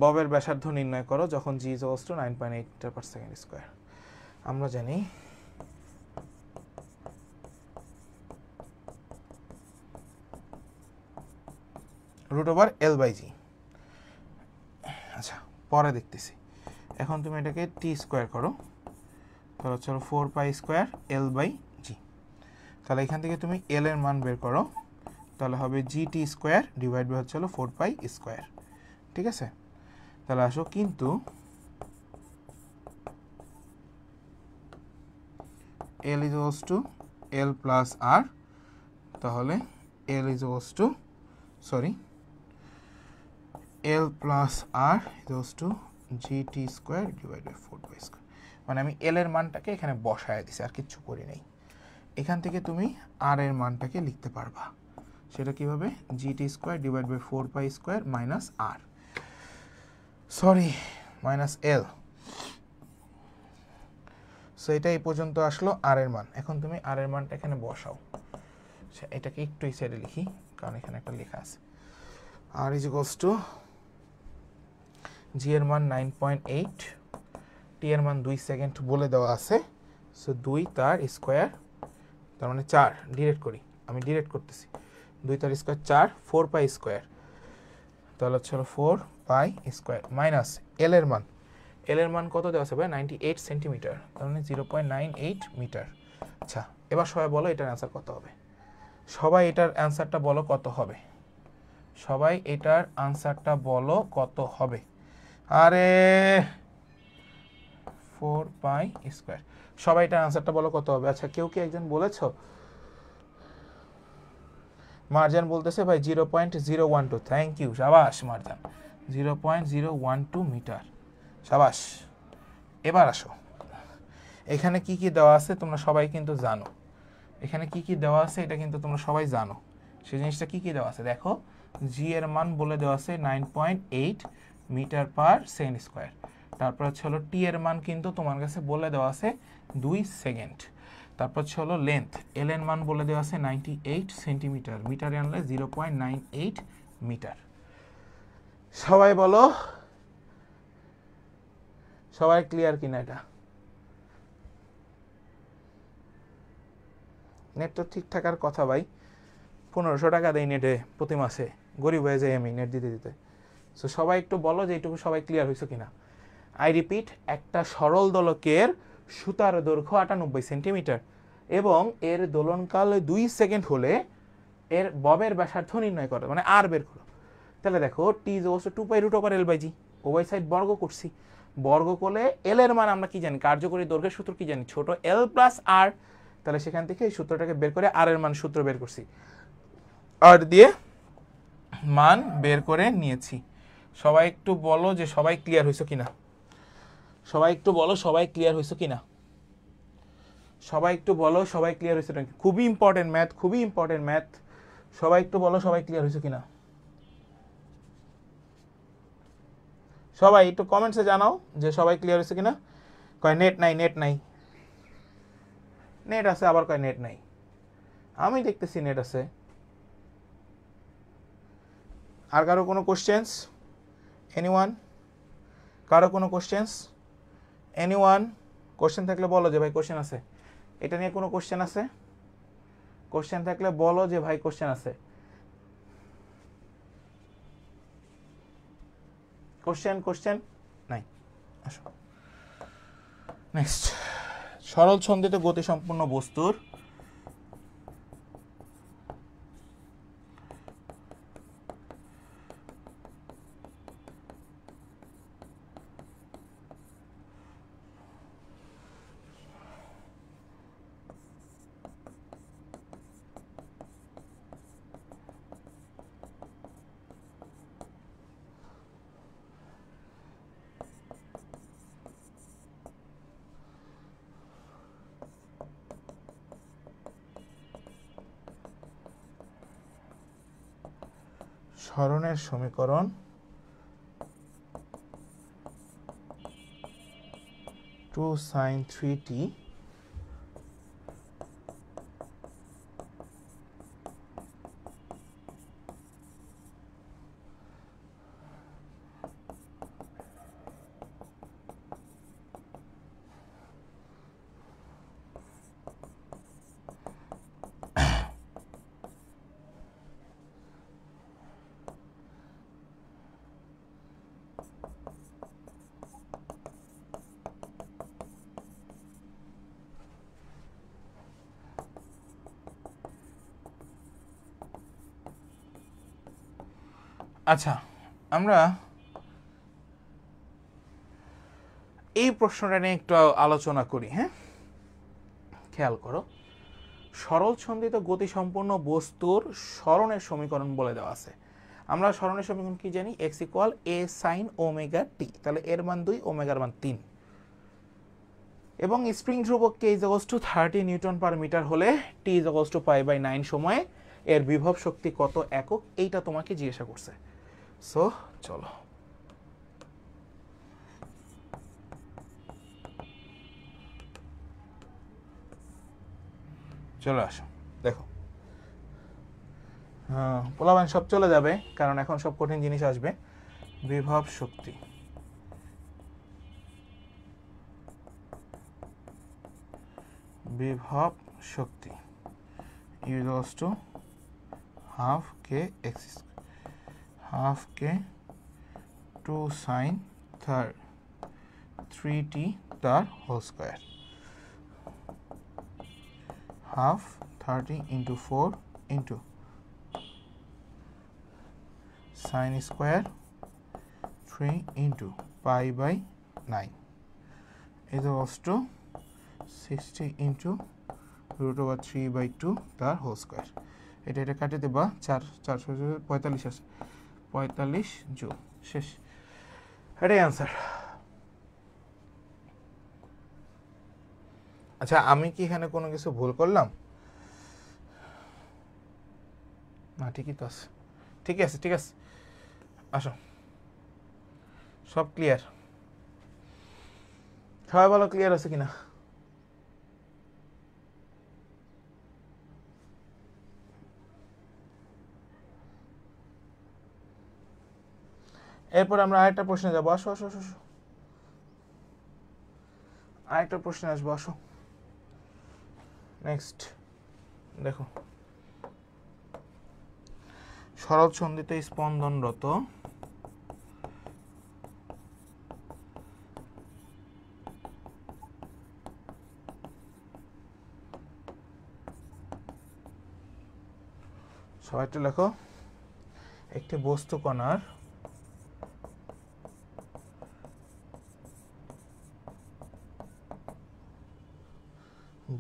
ববের ব্যাসার্ধ নির্ণয় করো যখন g is equals to 9.8 metre per second square. আমরা জানি √L/g। আচ্ছা, পরে দেখতেছি। এখন তুমি এটাকে t স্কয়ার করো, তাহলে চলো 4π স্কয়ার L/g। তাহলে এখান থেকে তুমি L এর মান বের করো, তাহলে হবে gt স্কয়ার ডিভাইড বাই হচ্ছে 4π স্কয়ার। ঠিক আছে? তাহলে আসো, কিন্তু L is equals to L plus R, তাহলে L is equals to L plus R is equals to GT square divided by 4π square। মানে আমি L এর মানটাকে এখানে বসায় দিছি, আর কিচ্ছু করি নাই। এখান থেকে তুমি R এর মানটাকে লিখতে পারবা, সেটা কিভাবে? GT square divided by 4π square minus R, minus L। So এটা এই পর্যন্ত আসলো আর এর মান। এখন তুমি আর এর মানটা এখানে বসাও। এটাকে একটু এই সাইডে লিখি, কারণ এখানে একটা লেখা আছে। আর ইজ ইকুয়ালস টু জি এর মান 9.8, টি এর মান 2 সেকেন্ড বলে দেওয়া আছে। সো 2 তার স্কোয়ার, তার মানে 4। আমি ডিরেক্ট করতেছি। 2 তার স্কোয়ার 4, 4π স্কোয়ার, তাহলে হচ্ছে 4π স্কোয়ার মাইনাস এল এর মান। এল এর মান কত দেওয়া আছে ভাই? 98 সেন্টিমিটার, তার মানে 0.98 মিটার। আচ্ছা, এবার সবাই বলো এটার অ্যান্সার কত হবে? সবাই এটার অ্যান্সারটা বলো কত হবে? সবাই এটার অ্যান্সারটা বলো কত হবে? আরে 4π স্কয়ার। সবাই এটার অ্যান্সারটা বলো কত হবে? আচ্ছা, কেউ কি একজন বলেছো? মারজান বলতেছে ভাই 0.012। থ্যাংক ইউ, শাবাশ মারজান, 0.012 মিটার, শাবাশ। এবার আসো, এখানে কি কি দেওয়া আছে তোমরা সবাই কিন্তু জানো। এখানে কি কি দেওয়া আছে এটা কিন্তু তোমরা সবাই জানো। সেই জিনিসটা কি কি দেওয়া আছে দেখো। জি এর মান বলে দেওয়া আছে 9.8 মিটার পার সেকেন্ড স্কোয়ার। তারপর হচ্ছে হলো টি এর মান কিন্তু তোমার কাছে বলে দেওয়া আছে 2 সেকেন্ড। তারপর হচ্ছে হলো লেন্থ, এল এর মান বলে দেওয়া আছে 98 সেন্টিমিটার, মিটারে আনলে 0.98 মিটার। সবাই বলো, সবাই ক্লিয়ার কিনা? এটা নেট তো ঠিক থাকার কথা ভাই, 1500 টাকা দেয় নেটে প্রতি মাসে, গরিব হয়ে যাই আমি নেট দিতে দিতে। সো সবাই একটু বলো যে এইটুকু সবাই ক্লিয়ার হয়েছে কিনা। আই রিপিট, একটা সরল দোলকের সুতার দৈর্ঘ্য 98 সেন্টিমিটার এবং এর দোলনকাল 2 সেকেন্ড হলে এর ববের ব্যাসার্ধ নির্ণয় করো, মানে আর বের করো। তাহলে দেখো T is equals to 2π√L/g, ওয়াই সাইড বর্গ করছি, বর্গ করলে এল এর মান আমরা কি জানি? কার্যকরী দৈর্ঘ্যের সূত্র কি জানি? ছোট এল প্লাস আর। তাহলে সেখান থেকে এই সূত্রটাকে বের করে আর এর মান সূত্র বের করছি, আর দিয়ে মান বের করে নিয়েছি। সবাই একটু বলো যে সবাই ক্লিয়ার হয়েছে কিনা। সবাই একটু বলো সবাই ক্লিয়ার হয়েছে কিনা। সবাই একটু বলো সবাই ক্লিয়ার হয়েছে নাকি। খুবই ইম্পর্টেন্ট ম্যাথ, খুবই ইম্পর্টেন্ট ম্যাথ। সবাই একটু বলো সবাই ক্লিয়ার হয়েছে কিনা। সবাই একটু কমেন্টসে জানাও যে সবাই ক্লিয়ার হয়েছে কিনা। কয় নেট নাই, নেট নাই। নেট আছে আবার কয় নেট নাই। আমি দেখতেছি নেট আছে। আর কারো কোনো কোশ্চেন্স? এনিওয়ান? কারো কোনো কোশ্চেন্স? এনিওয়ান? কোশ্চেন থাকলে বলো যে ভাই কোশ্চেন আছে। এটা নিয়ে কোনো কোশ্চেন আছে? কোশ্চেন থাকলে বলো যে ভাই কোশ্চেন আছে। কোশ্চেন নাই। আসো নেক্সট, সরল ছন্দিত গতিসম্পন্ন বস্তুর সরণের সমীকরণ টু সাইন 3t আচ্ছা, আমরা এই প্রশ্নটা নিয়ে একটু আলোচনা করি। হ্যাঁ, খেয়াল করো, সরল ছন্দিত গতিসম্পন্ন বস্তুর সরণের সমীকরণ বলে দেওয়া আছে। আমরা সরণের সমীকরণ কি জানি? x equal a sin omega t। তাহলে এর মান 2, ওমেগার মান 3, এবং স্প্রিং ধ্রুবক k is equals to 30 newton per metre হলে t is equals to π/9 সময়ে এর বিভব শক্তি কত একক, এইটা তোমাকে জিজ্ঞাসা করছে। সো চলো চলে আসো। দেখো, পোলাবান সব চলে যাবে, কারণ এখন সব কঠিন জিনিস আসবে। বিভব শক্তি equals to half K X, half K 2 sine 3t তার whole square, half 30 into 4 into sine square 3 into π/9 equals to 60 into √3/2 তার হোল স্কোয়ার। এটা কাটে দেবা, 445 আছে, 45 জুল। শেষ, এটাই অ্যান্সার। আচ্ছা, আমি কি এখানে কোনো কিছু ভুল করলাম? না, ঠিকই তো আছে, ঠিক আছে। আসো, সব ক্লিয়ার? সবাই বলো ক্লিয়ার আছে কিনা। এরপর আমরা আরেকটা প্রশ্নে যাবো। আসো। আরেকটা প্রশ্নে আসবো, আসো। নেক্সট দেখো, সরল ছন্দিত স্পন্দনরত সবাই একটু লেখো, একটি বস্তু কণার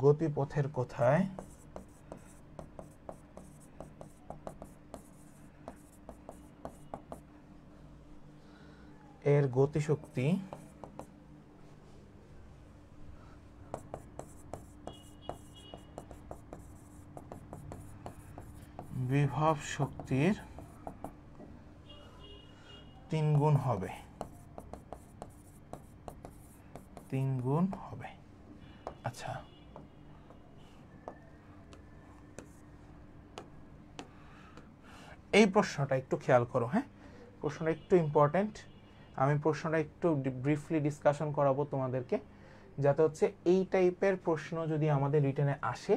গতিপথের কোথায় এর গতিশক্তি বিভব শক্তির 3 গুণ হবে। আচ্ছা, এই প্রশ্নটা একটু খেয়াল করো। হ্যাঁ, প্রশ্নটা একটু ইম্পর্টেন্ট, আমি প্রশ্নটা একটু ব্রিফলি ডিসকাশন করাবো তোমাদেরকে, যাতে হচ্ছে এই টাইপের প্রশ্ন যদি আমাদের রিটেনে আসে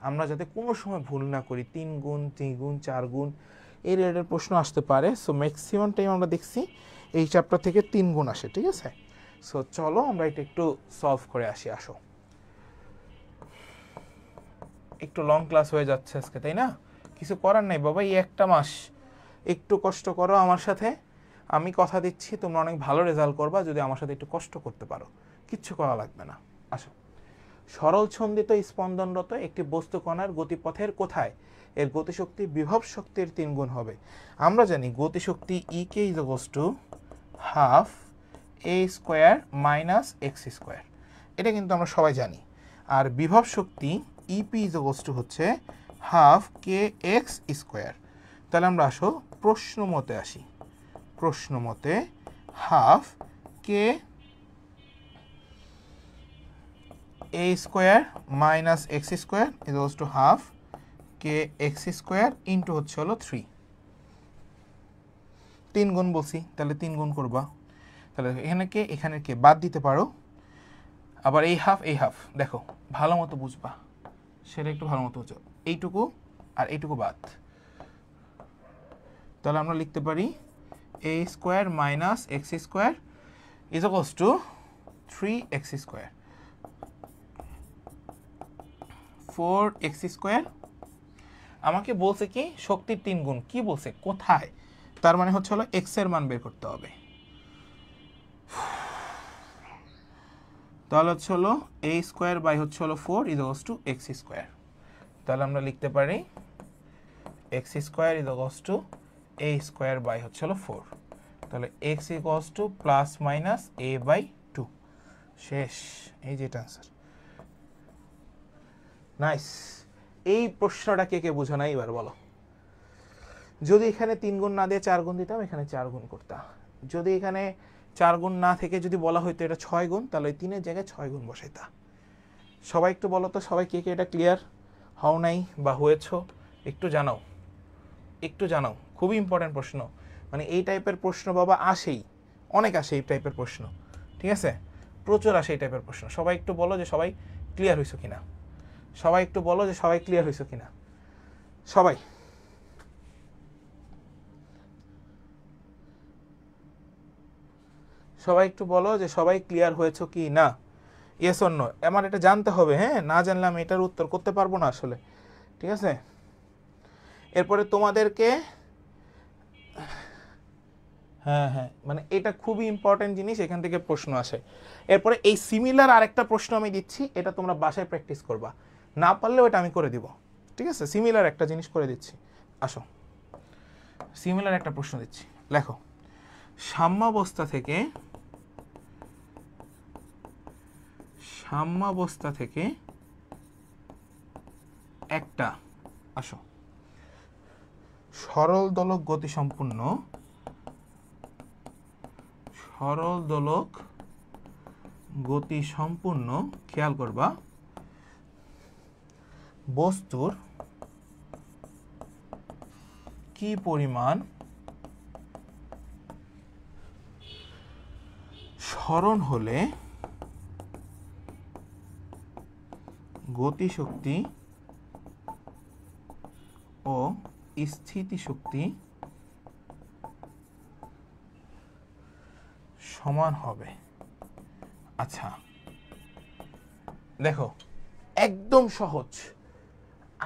আমরা যাতে কোনো সময় ভুল না করি। 3 গুণ 3 গুণ 4 গুণ এই রেটের প্রশ্ন আসতে পারে। সো ম্যাক্সিমাম টাইম আমরা দেখছি এই চ্যাপ্টার থেকে 3 গুণ আসে, ঠিক আছে? সো চলো আমরা এটা একটু সলভ করে আসি। আসো, একটু লং ক্লাস হয়ে যাচ্ছে আজকে, তাই না? কিছু করার নাই বাবা, এই একটা মাস একটু কষ্ট করো আমার সাথে। আমি কথা দিচ্ছি তোমরা অনেক ভালো রেজাল্ট করবা যদি আমার সাথে একটু কষ্ট করতে পারো, কিচ্ছু করা লাগবে না। আসো, সরল ছন্দিত স্পন্দনরত একটি বস্তু কণার গতিপথের কোথায় এর গতিশক্তি বিভব শক্তির 3 গুণ হবে? আমরা জানি গতিশক্তি E K is equals to half A square minus X square, এটা কিন্তু আমরা সবাই জানি। আর বিভব শক্তি ইপি ইজ ইকুয়ালস টু হচ্ছে হাফ কে এক্স স্কোয়ার। তাহলে আমরা আসো প্রশ্ন মতে আসি। প্রশ্ন মতে half K A square minus X square is equals to half K X square into হচ্ছে হলো 3। 3 গুণ বলছি, তাহলে 3 গুণ করবা। তাহলে এখানে কে বাদ দিতে পারো। আবার এই হাফ দেখো ভালো মতো বুঝবা, সেটা একটু ভালো মতো বুঝো। এইটুকু আর এইটুকু বাদ, তাহলে আমরা লিখতে পারি A square minus X square is equals to 3x square 4x square. আমাকে বলছে কি শক্তির 3 গুণ, কি বলছে কোথায়, তার মানে হচ্ছে হলো x এর মান বের করতে হবে। তাহলে হচ্ছে হলো a স্কোয়ার বাই হচ্ছে হলো 4 is equals to x square. তাহলে আমরা লিখতে পারি x square is equals to a square by হচ্ছে হলো 4। তাহলে x equals to plus minus a by 2। শেষ, এই যেটা আনসার। নাইস। এই প্রশ্নটা কে কে বুঝো না এবার বলো? যদি এখানে 3 গুণ না দিয়ে 4 গুণ দিতাম, এখানে 4 গুণ করতাম। যদি এখানে 4 গুণ না থেকে যদি বলা হইতো এটা 6 গুণ, তাহলে ওই 3-এর জায়গায় 6 গুণ বসাইতা। সবাই একটু বলো তো, সবাই কে কে এটা ক্লিয়ার হও নাই বা হয়েছো একটু জানাও, একটু জানাও। খুবই ইম্পর্টেন্ট প্রশ্ন, মানে এই টাইপের প্রশ্ন বাবা আসেই, অনেক আসে এই টাইপের প্রশ্ন, ঠিক আছে? প্রচুর আসে এই টাইপের প্রশ্ন। সবাই একটু বলো যে সবাই ক্লিয়ার হয়েছো কিনা, সবাই একটু বলো যে সবাই ক্লিয়ার হয়েছো কিনা। সবাই সবাই একটু বলো যে সবাই ক্লিয়ার হয়েছো কি না। ইয়েস অর নো, আমার এটা জানতে হবে। হ্যাঁ, না জানলে আমি এটার উত্তর করতে পারবো না আসলে, ঠিক আছে? এরপরে তোমাদেরকে হ্যাঁ মানে এটা খুবই ইম্পর্টেন্ট জিনিস, এখান থেকে প্রশ্ন আসে। এরপরে এই সিমিলার আরেকটা প্রশ্ন আমি দিচ্ছি, এটা তোমরা বাসায় প্র্যাকটিস করবা, না পারলেও এটা আমি করে দিব, ঠিক আছে? সিমিলার একটা জিনিস করে দিচ্ছি। আসো, সিমিলার একটা প্রশ্ন দিচ্ছি, লেখো। সাম্যাবস্থা থেকে একটা, আসো, সরল দোলক গতি সম্পূর্ণ খেয়াল করবা বস্তুর কি পরিমাণ সরণ হলে গতিশক্তি ও স্থিতিশক্তি সমান হবে। আচ্ছা দেখো, একদম সহজ।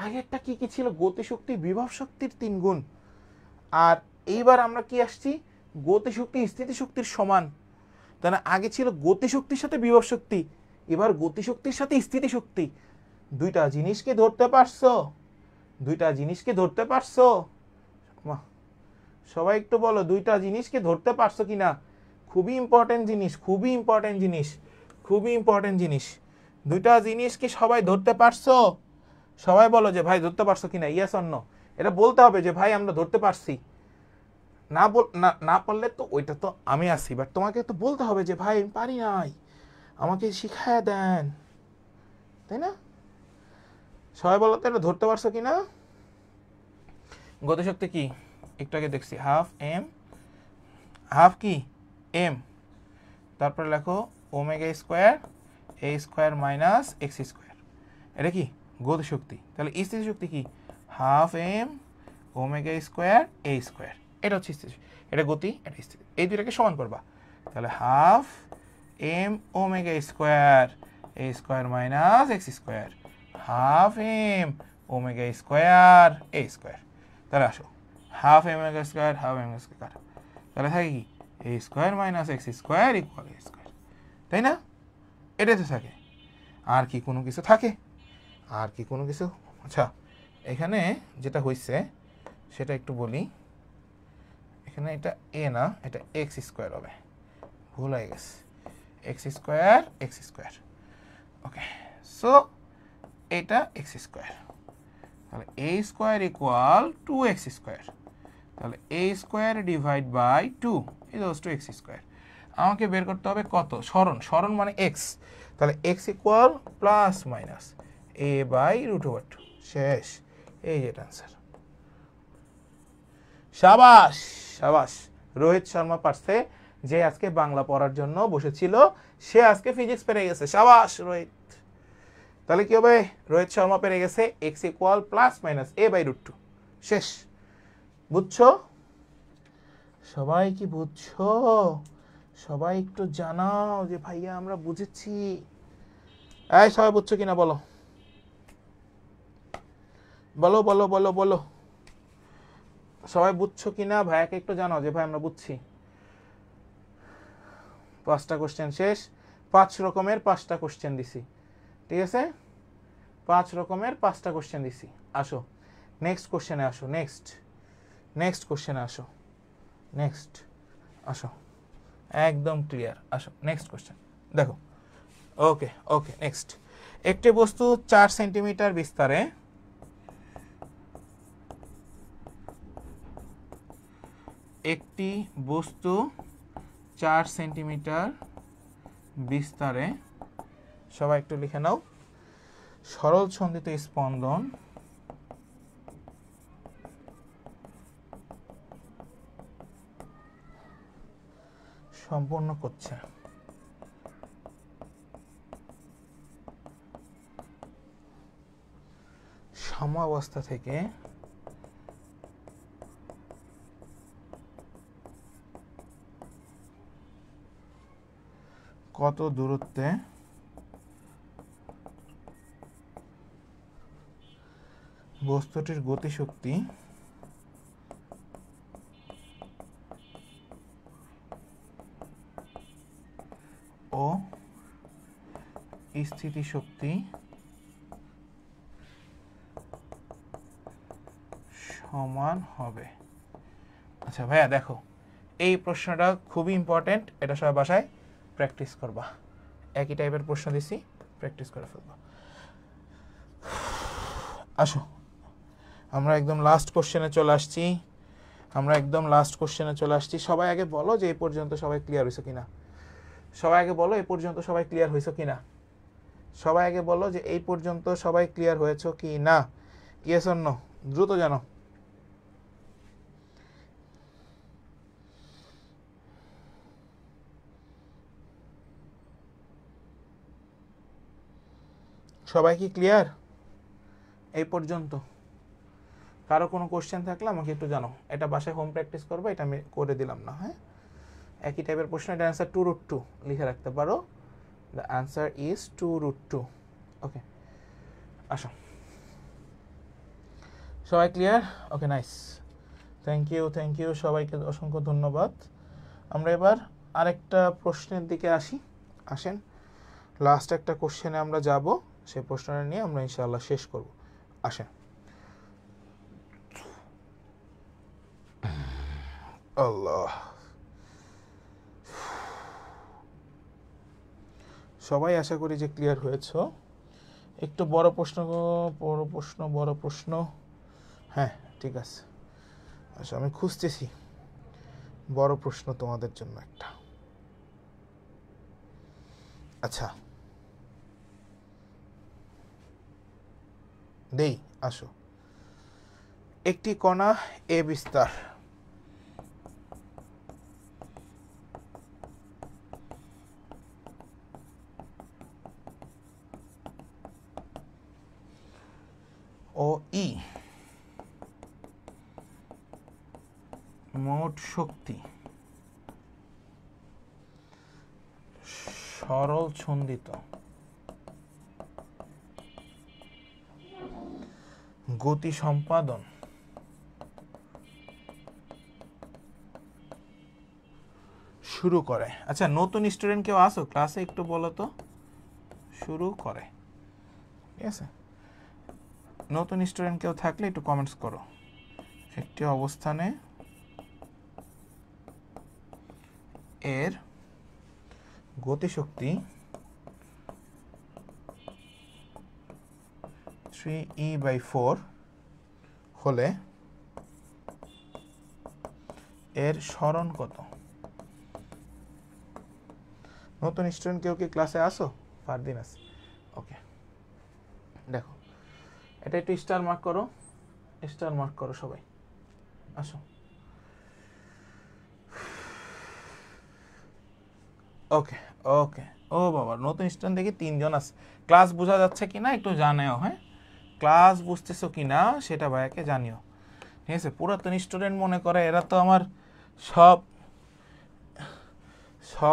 আগেরটা কি কি ছিল? গতিশক্তি বিভব শক্তির 3 গুণ। আর এইবার আমরা কি আসছি? গতিশক্তি স্থিতিশক্তির সমান। তাহলে আগে ছিল গতিশক্তির সাথে বিভব শক্তি, এবার গতিশক্তির সাথে স্থিতিশক্তি। দুইটা জিনিসকে ধরতে পারছো? দুইটা জিনিসকে ধরতে পারছো? সবাই একটু বলো, দুইটা জিনিসকে ধরতে পারছো কিনা? খুবই ইম্পর্টেন্ট জিনিস, খুবই ইম্পর্টেন্ট জিনিস, খুবই ইম্পর্টেন্ট জিনিস। দুইটা জিনিসকে সবাই ধরতে পারছো? সবাই বলো যে ভাই ধরতে পারছো কিনা, ইয়েস অর নো। এটা বলতে হবে যে ভাই আমরা ধরতে পারছি। না পারলে তো ওইটা তো আমি আসি, বাট তোমাকে তো বলতে হবে যে ভাই আমি পারি নাই, আমাকে শিখায় দেন, তাই না? সবাই বলো তো এটা ধরতে পারছো কিনা? গতিশক্তি কি একটু আগে দেখছি, হাফ এম, হাফ কি এম, তারপরে লেখো omega square A square minus X square. এটা কি গতিশক্তি, তাহলে স্থিতিশক্তি কি half M omega square A square. এটা হচ্ছে স্থিতিশক্তি, এটা গতি, এটা স্থিতি, এই দুইটাকে সমান করবা। তাহলে half M omega square A square minus X square, half M omega square A square. তাহলে আসো half M omega square half M square, তাহলে থাকে কি A square minus X square equal A square, তাই না? এটাই তো থাকে, আর কি কোনো কিছু থাকে? আর কি কোনো কিছু? আচ্ছা, এখানে যেটা হয়েছে সেটা একটু বলি। এখানে এটা এ না, এটা এক্স স্কোয়ার হবে, ভুল হয়ে গেছে, এক্স স্কোয়ার। ওকে, সো এটা এক্স স্কোয়ার, তাহলে A square equal 2x square, তাহলে A square divide by 2 is to X square. আমাকে বের করতে হবে কত? সরণ মানে এক্স, তাহলে X equal plus minus A by √2। শেষ, এই যেটা অ্যান্সার। শাবাশ শাবাশ, রোহিত শর্মা পারছে, যে আজকে বাংলা পড়ার জন্য বসেছিল সে আজকে ফিজিক্স পেরে গেছে। শাবাশ রোহিত। তাহলে কি হবে? রোহিত শর্মা পেরে গেছে X equal plus minus A by √2। শেষ, বুঝছো? সবাই কি বুঝছো? সবাই একটু জানাও যে ভাইয়া আমরা বুঝেছি। এই সবাই বুঝছো কিনা বলো, বলো বলো বলো বলো, সবাই বুঝছো কিনা? ভাইয়াকে একটু জানাও যে ভাই আমরা বুঝছি। 5টা কোশ্চেন শেষ, 5 রকমের 5টা কোশ্চেন দিছি, ঠিক আছে? 5 রকমের 5টা কোশ্চেন দিছি। আসো নেক্সট কোশ্চেনে আসো, নেক্সট কোশ্চেনে আসো, আসো, একদম ক্লিয়ার। আসো নেক্সট কোশ্চেন দেখো। ওকে ওকে, নেক্সট। একটি বস্তু 4 সেন্টিমিটার বিস্তারে একটি বস্তু 4 সেন্টিমিটার বিস্তারে, সবাই একটু লিখে নাও, সরল ছন্দিত স্পন্দন সম্পন্ন করছে। সাম্যাবস্থা থেকে কত দূরত্বে বস্তুটির গতিশক্তি ও স্থিতিশক্তি সমান হবে। আচ্ছা ভাইয়া দেখো, এই প্রশ্নটা খুবই ইম্পর্টেন্ট, এটা সবাই বাসায় প্র্যাকটিস করবা। একই টাইপের প্রশ্ন দিছি, প্র্যাকটিস করে ফেলবা। আসো আমরা একদম লাস্ট কোশ্চেনে চলে আসছি। সবাই আগে বলো যে এই পর্যন্ত সবাই ক্লিয়ার হয়েছে কিনা। সবাই আগে বলো এই পর্যন্ত সবাই ক্লিয়ার হয়েছে কিনা। সবাই আগে বলো যে এই পর্যন্ত সবাই ক্লিয়ার হয়েছে কি না। ইয়েস অর নো, দ্রুত জানো। সবাই কি ক্লিয়ার এই পর্যন্ত? কারো কোনো কোশ্চেন থাকলে আমাকে একটু জানো। এটা বাসায় হোম প্র্যাকটিস করবো, এটা আমি করে দিলাম না। হ্যাঁ, একই টাইপের প্রশ্ন। এটা অ্যান্সার 2√2 লিখে রাখতে পারো। The answer is 2√2। ওকে, আসো সবাই clear? Okay, nice, thank you সবাইকে অসংখ্য ধন্যবাদ। আমরা এবার আরেকটা প্রশ্নের দিকে আসেন। লাস্ট একটা কোশ্চেনে আমরা যাব, সেই প্রশ্নটা নিয়ে আমরা ইনশাআল্লাহ শেষ করব। আসেন। আল্লাহ, সবাই আশা করি যে ক্লিয়ার হয়েছে। একটু বড় প্রশ্ন। হ্যাঁ ঠিক আছে, আচ্ছা আমি খুঁজতেছি বড় প্রশ্ন তোমাদের জন্য একটা। আচ্ছা দেই, আসো। একটি কণা এ বিস্তার ও ই মোট শক্তি সরল ছন্দিত গতি সম্পাদন শুরু করে। আচ্ছা, নতুন স্টুডেন্ট কেউ আসো ক্লাসে, একটু বলো তো শুরু করে। ঠিক আছে, নতুন স্টুডেন্ট কেউ থাকলে একটু কমেন্টস করো। একটি অবস্থানে এর গতিশক্তি 3e/4 হলে এর সরণ কত? নতুন স্টুডেন্ট কেউ কি ক্লাসে আসো? ফারদিন আছে, ওকে। দেখো, এটা একটু স্টার মার্ক করো, স্টার মার্ক করো সবাই, আসো। ওকে ওকে, ও বাবা, নতুন স্টুডেন্ট দেখি 3 জন আছে। ক্লাস বোঝা যাচ্ছে কিনা একটু জানিও, হ্যাঁ ক্লাস বুঝতেছো কিনা সেটা ভাইয়াকে জানিও। ঠিক আছে, পুরাতন স্টুডেন্ট মনে করে এরা তো আমার সব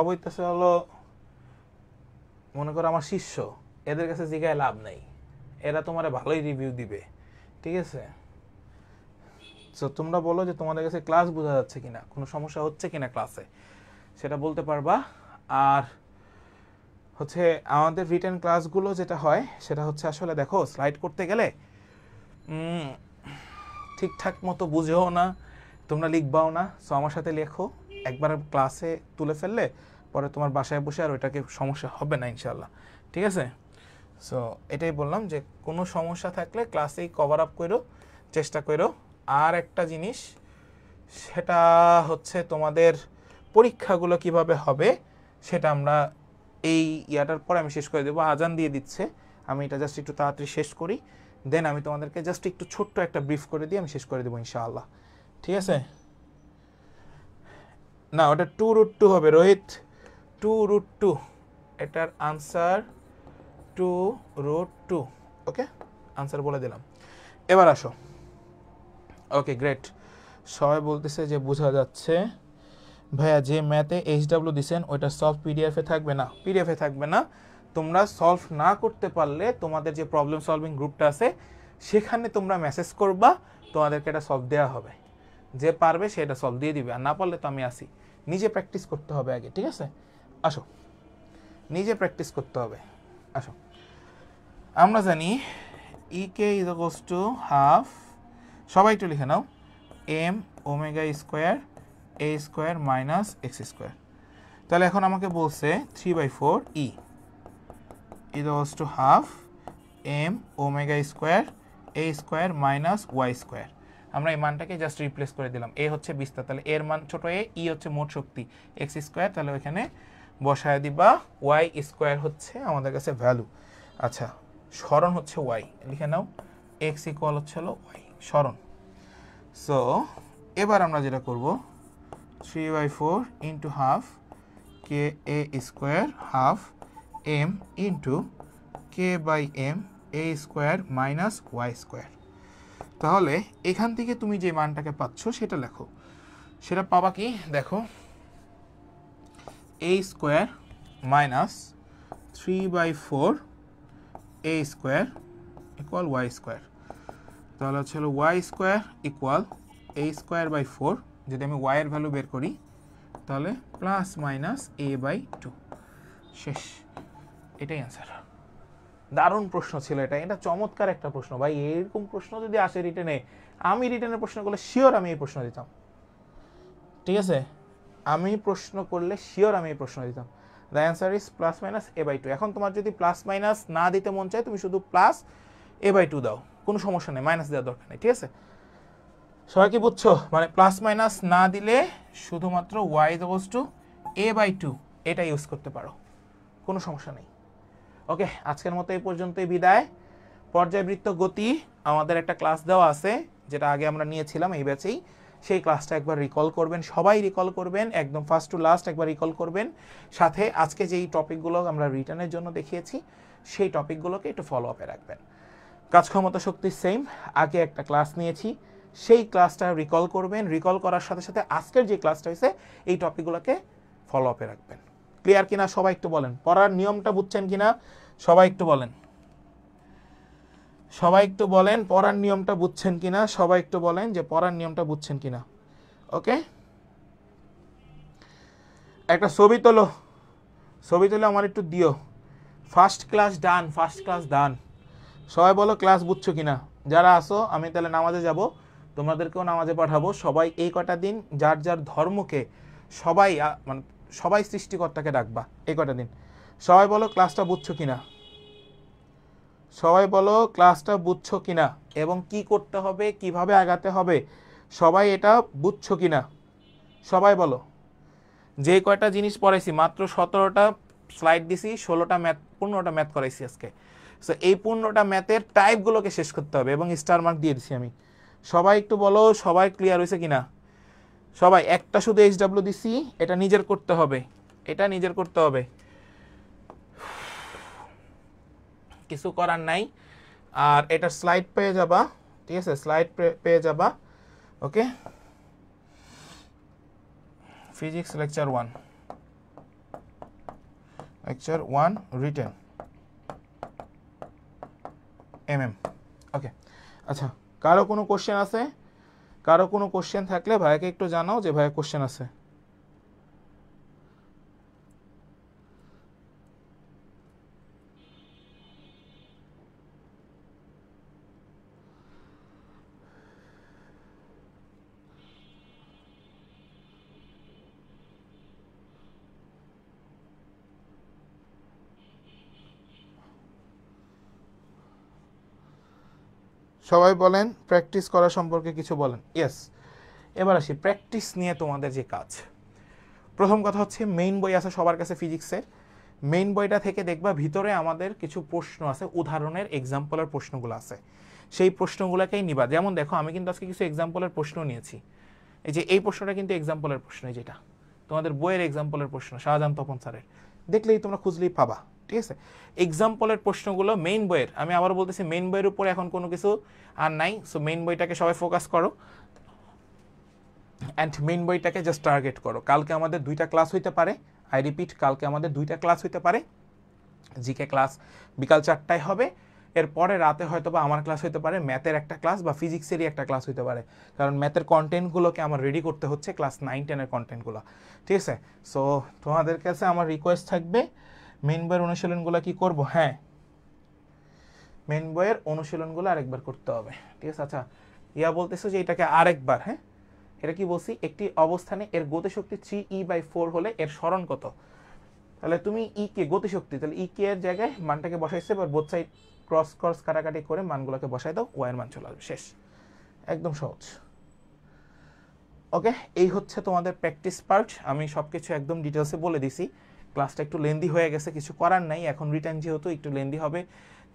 হইতেছে হলো মনে করো আমার শিষ্য, এদের কাছে জিজ্ঞায় লাভ নাই, এরা তোমার ভালোই রিভিউ দিবে। ঠিক আছে, তো তোমরা বলো যে তোমাদের কাছে ক্লাস বোঝা যাচ্ছে কিনা, কোনো সমস্যা হচ্ছে কিনা ক্লাসে, সেটা বলতে পারবা। আর হচ্ছে আমাদের রিটেন ক্লাসগুলো যেটা হয় সেটা হচ্ছে আসলে দেখো স্লাইড করতে গেলে ঠিকঠাক মতো বুঝেও না, তোমরা লিখবাও না। সো আমার সাথে লেখো, একবার ক্লাসে তুলে ফেললে পরে তোমার বাসায় বসে আর ওইটাকে সমস্যা হবে না ইনশাল্লাহ। ঠিক আছে, সো এটাই বললাম যে কোনো সমস্যা থাকলে ক্লাসেই কভার আপ করো, চেষ্টা করো। আর একটা জিনিস, সেটা হচ্ছে তোমাদের পরীক্ষাগুলো কিভাবে হবে সেটা আমরা এই ইয়াটার পরে আমি শেষ করে দেবো। আজান দিয়ে দিচ্ছে, আমি এটা জাস্ট একটু তাড়াতাড়ি শেষ করি, দেন আমি তোমাদেরকে জাস্ট একটু ছোট্ট একটা ব্রিফ করে দিয়ে আমি শেষ করে দেবো ইনশাআল্লাহ। ঠিক আছে, না ওটা 2√2 হবে রোহিত, 2√2, এটার আনসার 2√2। ওকে, আনসার বলে দিলাম। এবার আসো, ওকে গ্রেট, সবাই বলতেছে যে বোঝা যাচ্ছে। ভাইয়া যে ম্যাথে HW দিছেন ওইটা সলভ পিডিএফে থাকবে না? পিডিএফে থাকবে না, তোমরা সলভ না করতে পারলে তোমাদের যে প্রবলেম সলভিং গ্রুপটা আছে সেখানে তোমরা মেসেজ করবা, তোমাদেরকে এটা সলভ দেওয়া হবে। যে পারবে সে এটা সলভ দিয়ে দিবে, আর না পারলে তো আমি আসি। নিজে প্র্যাকটিস করতে হবে আগে, ঠিক আছে? আসো, নিজে প্র্যাকটিস করতে হবে, আসো। আমরা জানি EK is equals to half, সবাই একটু লিখে নাও, m omega square a square minus X square. তাহলে এখন আমাকে বলছে 3/4 E is equals to half m omega square a square minus Y square. আমরা এই মানটাকে জাস্ট রিপ্লেস করে দিলাম। এ হচ্ছে বিস্তার, তাহলে এর মান ছোট এ, ই হচ্ছে মোট শক্তি এক্স স্কোয়ার, তাহলে ওইখানে বসায় দিবা। ওয়াই স্কোয়ার হচ্ছে আমাদের কাছে ভ্যালু। আচ্ছা, সরণ হচ্ছে ওয়াই, লিখে নাও, এক্স ইকুয়াল হচ্ছে হলো ওয়াই, সরণ। সো এবার আমরা যেটা করব, 3/4 into half K A square half M into K by M A square minus Y square. তাহলে এখান থেকে তুমি যে মানটাকে পাচ্ছ সেটা লেখো। সেটা পাবা কি দেখো, A square minus 3/4 A square equal Y square. তাহলে হচ্ছে হলো Y square equal A square by 4। যদি আমি ওয়াই এর ভ্যালু বের করি তাহলে প্লাস মাইনাস a/2। শেষ, এটাই অ্যান্সার। দারুণ প্রশ্ন ছিল এটা, এটা চমৎকার একটা প্রশ্ন ভাই। এরকম প্রশ্ন যদি আসে রিটেনে, আমি রিটেনের প্রশ্নগুলো শিওর আমি এই প্রশ্ন দিতাম। ঠিক আছে, আমি প্রশ্ন করলে শিওর আমি এই প্রশ্ন দিতাম। The answer is plus minus a/2। এখন তোমার যদি প্লাস মাইনাস না দিতে মন চায়, তুমি শুধু প্লাস a/2 দাও, কোনো সমস্যা নেই, মাইনাস দেওয়ার দরকার নেই। ঠিক আছে, সবাই কি বুঝছো? মানে প্লাস মাইনাস না দিলে শুধুমাত্র y is equals two a/2 এটা ইউজ করতে পারো, কোনো সমস্যা নেই। ওকে, আজকের মতো এই পর্যন্তই বিদায়। পর্যায়বৃত্ত গতি আমাদের একটা ক্লাস দেওয়া আছে, যেটা আগে আমরা নিয়েছিলাম এই ব্যাচেই। সেই ক্লাসটা একবার রিকল করবেন, সবাই রিকল করবেন, একদম ফার্স্ট টু লাস্ট একবার রিকল করবেন। সাথে আজকে যেই টপিকগুলো আমরা রিটার্নের জন্য দেখিয়েছি সেই টপিকগুলোকে একটু ফলো আপে রাখবেন। কাজ ক্ষমতা শক্তি সেম, আগে একটা ক্লাস নিয়েছি, সেই ক্লাসটা রিকল করবেন, রিকল করার সাথে সাথে আজকের যে ক্লাসটা হয়েছে এই টপিকগুলোকে ফলো আপে রাখবেন। ক্লিয়ার কিনা সবাই একটু বলেন, পড়ার নিয়মটা বুঝছেন কিনা সবাই একটু বলেন, সবাই একটু বলেন পড়ার নিয়মটা বুঝছেন কিনা, সবাই একটু বলেন যে পড়ার নিয়মটা বুঝছেন কিনা। ওকে, একটা ছবি তোলো, ছবি তুলে আমার একটু দিও। ফার্স্ট ক্লাস ডান, ফার্স্ট ক্লাস ডান। সবাই বলো ক্লাস বুঝছো কিনা। যারা আসো আমি তাহলে নামাজে যাব, তোমাদেরকেও নামাজে পাঠাবো। সবাই এই কটা দিন যার যার ধর্মকে সবাই মানে সবাই সৃষ্টিকর্তাকে ডাকবা এই কটা দিন। সবাই বলো ক্লাসটা বুঝছো কিনা, সবাই বলো ক্লাসটা বুঝছো কিনা এবং কি করতে হবে কিভাবে আগাতে হবে সবাই এটা বুঝছো কিনা। সবাই বলো। যে কয়টা জিনিস পড়াইছি, মাত্র 17টা স্লাইড দিছি, 16টা ম্যাথ, 15টা ম্যাথ করাইছি আজকে। সো এই 15টা ম্যাথের টাইপগুলোকে শেষ করতে হবে এবং স্টার মার্ক দিয়ে দিছি আমি। সবাই একটু বলো সবাই ক্লিয়ার হয়েছে কিনা। সবাই একটা শুধু HW দিছি, এটা নিজের করতে হবে, এটা নিজের করতে হবে, কিছু করার নাই। আর এটা স্লাইড পেয়ে যাবা, ঠিক আছে, স্লাইড পেয়ে যাবা। ওকে, ফিজিক্স লেকচার 1, লেকচার 1 রিটেন ওকে। আচ্ছা, কারো কোনো কোশ্চেন আছে? কারো কোনো কোশ্চেন থাকলে ভাইকে একটু জানাও যে ভাইয়া কোশ্চেন আছে। সবাই বলেন প্র্যাকটিস করা সম্পর্কে কিছু বলেন। ইয়েস, এবার আসি প্র্যাকটিস নিয়ে তোমাদের যে কাজ। প্রথম কথা হচ্ছে মেইন বই আছে সবার কাছে ফিজিক্সের, মেইন বইটা থেকে দেখবা ভিতরে আমাদের কিছু প্রশ্ন আছে, উদাহরণের এক্সাম্পলের প্রশ্নগুলো আছে, সেই প্রশ্নগুলোকেই নিবা। যেমন দেখো আমি কিন্তু আজকে কিছু এক্সাম্পলের প্রশ্ন নিয়েছি। এই যে এই প্রশ্নটা কিন্তু এক্সাম্পলের প্রশ্ন, যেটা তোমাদের বইয়ের এক্সাম্পলের প্রশ্ন শাহজাহান তপন স্যারের, দেখলেই তোমরা খুঁজলেই পাবা। ঠিক আছে, এক্সাম্পলের প্রশ্নগুলো মেইন বইয়ের, আমি আবার বলতেছি মেইন বইয়ের উপরে এখন কোনো কিছু আর নাই। সো মেইন বইটাকে সবাই ফোকাস করো অ্যান্ড মেইন বইটাকে জাস্ট টার্গেট করো। কালকে আমাদের 2টা ক্লাস হইতে পারে, আই রিপিট কালকে আমাদের 2টা ক্লাস হইতে পারে। জিকে ক্লাস বিকাল 4টায় হবে, এরপরে রাতে হয়তো বা আমার ক্লাস হইতে পারে, ম্যাথের একটা ক্লাস বা ফিজিক্সেরই একটা ক্লাস হইতে পারে, কারণ ম্যাথের কন্টেন্টগুলোকে আমার রেডি করতে হচ্ছে, ক্লাস 9-10-এর কন্টেন্টগুলো। ঠিক আছে, সো তোমাদের কাছে আমার রিকোয়েস্ট থাকবে মেইন বইয়ের অনুশীলনগুলো কি করব, হ্যাঁ মেইন বইয়ের অনুশীলনগুলো আরেকবার করতে হবে। ঠিক আছে, আচ্ছা ইয়া বলতেছো যে এটাকে আরেকবার, হ্যাঁ এটা কি বলছি, একটি অবস্থানে এর গতিশক্তি 3e/4 হলে এর সরণ কত। তাহলে তুমি ই কে গতিশক্তি, তাহলে ই কে এর জায়গায় মানটাকে বসাইছে, এবার বোথ সাইড ক্রস ক্রস কাটাকাটি করে মানগুলোকে বসাই দাও, ওয়াই এর মান চলে আসবে, শেষ, একদম সহজ। ওকে, এই হচ্ছে তোমাদের প্র্যাকটিস পার্ট। আমি সবকিছু একদম ডিটেলসে বলে দিছি, ক্লাসটা একটু লেন্দি হয়ে গেছে, কিছু করার নাই, এখন রিটার্ন যেহেতু একটু লেন্দি হবে।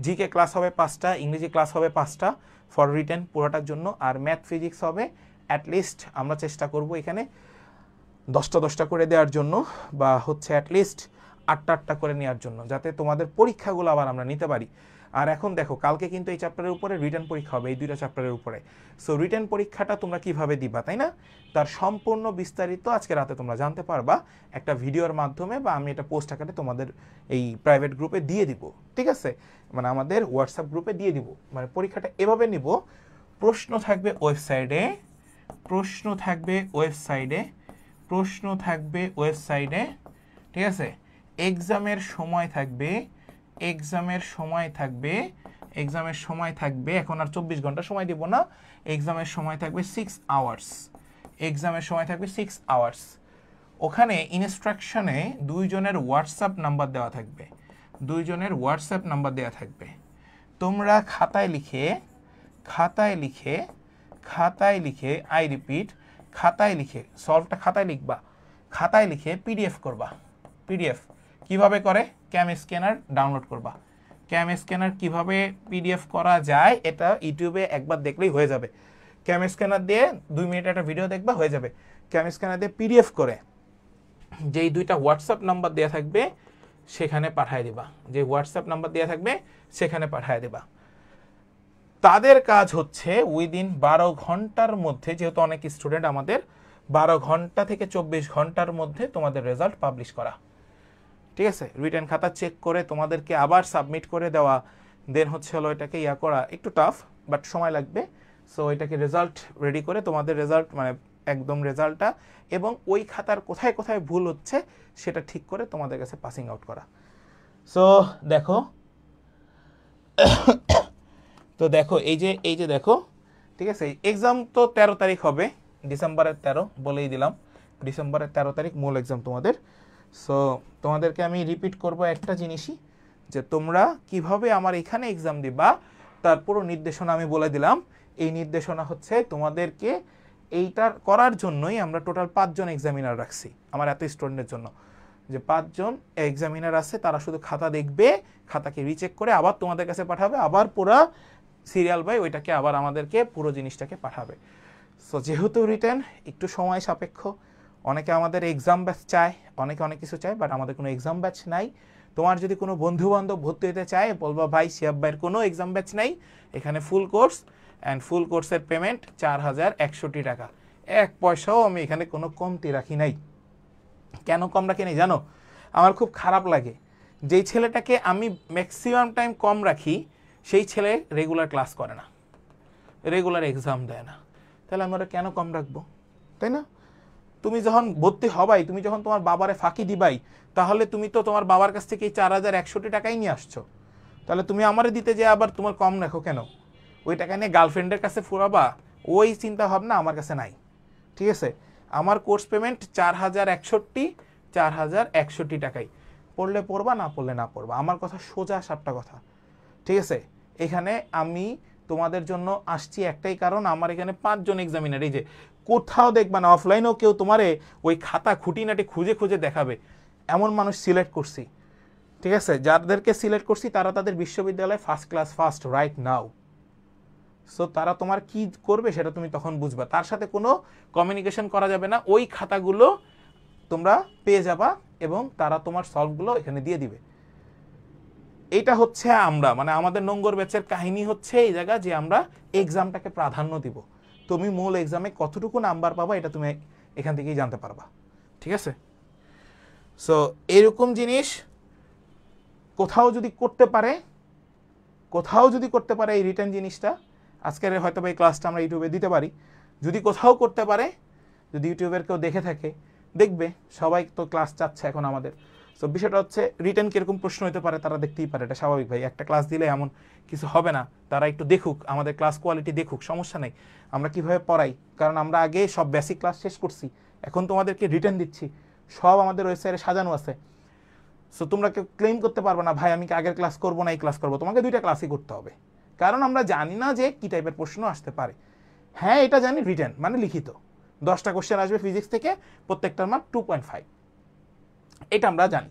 জিকে ক্লাস হবে 5টা, ইংরেজি ক্লাস হবে 5টা ফর রিটার্ন পুরোটার জন্য, আর ম্যাথ ফিজিক্স হবে অ্যাটলিস্ট আমরা চেষ্টা করব এখানে 10টা করে দেওয়ার জন্য, বা হচ্ছে অ্যাটলিস্ট 8টা করে নেওয়ার জন্য, যাতে তোমাদের পরীক্ষাগুলো আবার আমরা নিতে পারি। আর এখন দেখো কালকে কিন্তু এই চ্যাপ্টারের উপরে রিটার্ন পরীক্ষা হবে, এই 2টা চ্যাপ্টারের উপরে। সো রিটার্ন পরীক্ষাটা তোমরা কিভাবে দিবা, তাই না, তার সম্পূর্ণ বিস্তারিত আজকে রাতে তোমরা জানতে পারবা একটা ভিডিওর মাধ্যমে, বা আমি এটা পোস্ট আকারে তোমাদের এই প্রাইভেট গ্রুপে দিয়ে দিব। ঠিক আছে, মানে আমাদের হোয়াটসঅ্যাপ গ্রুপে দিয়ে দিব। মানে পরীক্ষাটা এভাবে নিব, প্রশ্ন থাকবে ওয়েবসাইটে, প্রশ্ন থাকবে ওয়েবসাইটে, প্রশ্ন থাকবে ওয়েবসাইটে। ঠিক আছে, এক্সামের সময় থাকবে, এক্সামের সময় থাকবে, এক্সামের সময় থাকবে, এখন আর 24 ঘন্টা সময় দিব না, এক্সামের সময় থাকবে 6 আওয়ার্স, এক্সামের সময় থাকবে 6 আওয়ার্স। ওখানে ইনস্ট্রাকশনে 2 জনের হোয়াটসঅ্যাপ নাম্বার দেওয়া থাকবে, 2 জনের হোয়াটসঅ্যাপ নাম্বার দেওয়া থাকবে। তোমরা খাতায় লিখে, খাতায় লিখে, খাতায় লিখে, আই রিপিট খাতায় লিখে, সলভটা খাতায় লিখবা, খাতায় লিখে পিডিএফ করবা। পিডিএফ কিভাবে করে, ক্যাম স্ক্যানার ডাউনলোড করবা। ক্যাম স্ক্যানার কিভাবে পিডিএফ করা যায় এটা ইউটিউবে একবার দেখলেই হয়ে যাবে। ক্যাম স্ক্যানার দিয়ে 2 মিনিট একটা ভিডিও দেখবা, হয়ে যাবে। ক্যাম স্ক্যানার দিয়ে পিডিএফ করে যেই 2টা হোয়াটসঅ্যাপ নাম্বার দেওয়া থাকবে সেখানে পাঠিয়ে দিবা, যে হোয়াটসঅ্যাপ নাম্বার দেওয়া থাকবে সেখানে পাঠিয়ে দিবা। তাদের কাজ হচ্ছে উইদিন 12 ঘন্টার মধ্যে, যেহেতু অনেক স্টুডেন্ট আমাদের, 12 ঘন্টা থেকে 24 ঘন্টার মধ্যে তোমাদের রেজাল্ট পাবলিশ করা। ঠিক আছে, রিটেন খাতা চেক করে তোমাদেরকে আবার সাবমিট করে দেওয়া, দেন হচ্ছে হলো এটাকে করা একটু টাফ, বাট সময় লাগবে। সো এটাকে রেজাল্ট রেডি করে তোমাদের রেজাল্ট মানে একদম রেজাল্টটা, এবং ওই খাতার কোথায় কোথায় ভুল হচ্ছে সেটা ঠিক করে তোমাদের কাছে পাসিং আউট করা। সো দেখো এই যে দেখো, ঠিক আছে, এক্সাম তো 13 তারিখ হবে, ডিসেম্বরের 13 বলেই দিলাম, ডিসেম্বরের 13 তারিখ মূল এক্সাম তোমাদের। সো তোমাদেরকে আমি রিপিট করব একটা জিনিসই, যে তোমরা কিভাবে আমার এখানে এক্সাম দিবা তার পুরো নির্দেশনা আমি বলে দিলাম। এই নির্দেশনা হচ্ছে তোমাদেরকে এইটার করার জন্যই আমরা টোটাল 5 জন এক্সামিনার রাখছি আমার এত স্টুডেন্টের জন্য, যে 5 জন এক্সামিনার আছে, তারা শুধু খাতা দেখবে, খাতাকে রিচেক করে আবার তোমাদের কাছে পাঠাবে, আবার পুরো সিরিয়াল বাই ওইটাকে আবার আমাদেরকে পুরো জিনিসটাকে পাঠাবে। সো যেহেতু রিটেন একটু সময় সাপেক্ষ, অনেকে আমাদের এক্সাম ব্যাচ চায়, অনেকে অনেক কিছু চায়, বাট আমাদের কোনো এক্সাম ব্যাচ নাই। তোমার যদি কোনো বন্ধু বান্ধব ভর্তি হতে চায়, বলবা ভাই শিহাব ভাইয়ের কোনো এক্সাম ব্যাচ নাই, এখানে ফুল কোর্স, অ্যান্ড ফুল কোর্সের পেমেন্ট 4061 টাকা, 1 পয়সাও আমি এখানে কোনো কমতি রাখি নাই। কেন কম রাখি নাই জানো? আমার খুব খারাপ লাগে, যেই ছেলেটাকে আমি ম্যাক্সিমাম টাইম কম রাখি সেই ছেলে রেগুলার ক্লাস করে না, রেগুলার এক্সাম দেয় না, তাহলে আমরা কেন কম রাখবো, তাই না? তুমি যখন ভর্তি হবাই, তুমি যখন তোমার বাবারে ফাঁকি দিবাই, তাহলে তুমি তো তোমার বাবার কাছ থেকে এই 4061 টাকাই নিয়ে আসছো, তাহলে তুমি আমারে দিতে যে আবার তোমার কম রাখো কেন? ওই টাকা নিয়ে গার্লফ্রেন্ডের কাছে ফুরাবা, ওই চিন্তা ভাবনা আমার কাছে নাই। ঠিক আছে, আমার কোর্স পেমেন্ট 4061 টাকাই, পড়লে পড়বা, না পড়লে না পড়বা, আমার কথা সোজা সাপটা কথা। ঠিক আছে, এখানে আমি তোমাদের জন্য আসছি একটাই কারণ, আমার এখানে 5 জন এক্সামিনার, এই যে কোথাও দেখবা না অফলাইনেও কেউ তোমারে ওই খাতা খুঁটিনাটি খুঁজে খুঁজে দেখাবে এমন মানুষ সিলেক্ট করছি। ঠিক আছে, যাদেরকে সিলেক্ট করছি তারা তাদের বিশ্ববিদ্যালয়ে first class first right now. So তারা তোমার কি করবে সেটা তুমি তখন বুঝবা, তার সাথে কোনো কমিউনিকেশন করা যাবে না, ওই খাতাগুলো তোমরা পেয়ে যাবা এবং তারা তোমার সলভগুলো এখানে দিয়ে দিবে। এটা হচ্ছে আমরা মানে আমাদের নোংর ব্যাচের কাহিনী হচ্ছে এই জায়গা, যে আমরা এক্সামটাকে প্রাধান্য দিব। তুমি মূল এক্সামে কতটুকু নাম্বার পাবা এটা তুমি এখান থেকেই জানতে পারবা। ঠিক আছে, সো এরকম জিনিস কোথাও যদি করতে পারে এই রিটার্ন জিনিসটা, আজকের হয়তো এই ক্লাসটা আমরা ইউটিউবে দিতে পারি, যদি কোথাও করতে পারে, যদি ইউটিউবের কেউ দেখে থাকে, দেখবে সবাই তো ক্লাস চাচ্ছে এখন আমাদের। সো বিষয়টা হচ্ছে রিটার্ন কীরকম প্রশ্ন হতে পারে তারা দেখতেই পারে, এটা স্বাভাবিক ভাই, একটা ক্লাস দিলে এমন কিছু হবে না, তারা একটু দেখুক, আমাদের ক্লাস কোয়ালিটি দেখুক, সমস্যা নেই, আমরা কিভাবে পড়াই, কারণ আমরা আগে সব বেসিক ক্লাস শেষ করছি, এখন তোমাদেরকে রিটার্ন দিচ্ছি, সব আমাদের ওয়েবসাইটে সাজানো আছে। সো তোমরা কেউ ক্লেম করতে পারবে না ভাই আমি কি আগের ক্লাস করবো না এই ক্লাস করবো, তোমাকে 2টা ক্লাসই করতে হবে, কারণ আমরা জানি না যে কী টাইপের প্রশ্ন আসতে পারে। হ্যাঁ এটা জানি, রিটেন মানে লিখিত, 10টা কোশ্চেন আসবে ফিজিক্স থেকে, প্রত্যেকটার মার্ক 2.5, এটা আমরা জানি।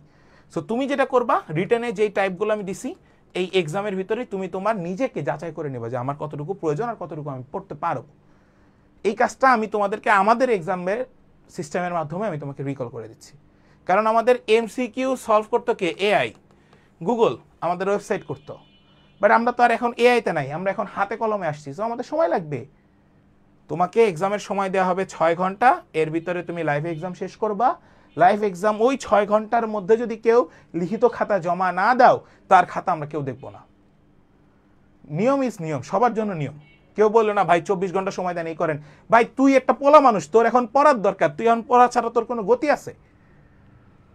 সো তুমি যেটা করবা, রিটেনে যেই টাইপগুলো আমি দিছি, এই এক্সামের ভিতরে তুমি তোমার নিজেকে যাচাই করে নেবা যে আমার কতটুকু প্রয়োজন আর কতটুকু আমি পড়তে পারবো। এই কাজটা আমি তোমাদেরকে আমাদের এক্সামের সিস্টেমের মাধ্যমে আমি তোমাকে রিকল করে দিচ্ছি, কারণ আমাদের এমসিকিউ সলভ করতো কে? এআই, গুগল, আমাদের ওয়েবসাইট করতো, বাট আমরা তো আর এখন এআইতে নাই, আমরা এখন হাতে কলমে আসছি, সো আমাদের সময় লাগবে। তোমাকে এক্সামের সময় দেওয়া হবে 6 ঘন্টা, এর ভিতরে তুমি লাইভ এক্সাম শেষ করবা, লাইভ এক্সাম ওই 6 ঘন্টার মধ্যে যদি কেউ লিখিত খাতা জমা না দাও, তার খাতা আমরা কেউ দেখবো না। নিয়ম ইজ নিয়ম, সবার জন্য নিয়ম। কেউ বললো না ভাই 24 ঘন্টা সময় দেন এই করেন, ভাই তুই একটা পোলা মানুষ, তোর এখন পড়ার দরকার, তুই এখন পড়া ছাড়া তোর কোনো গতি আছে?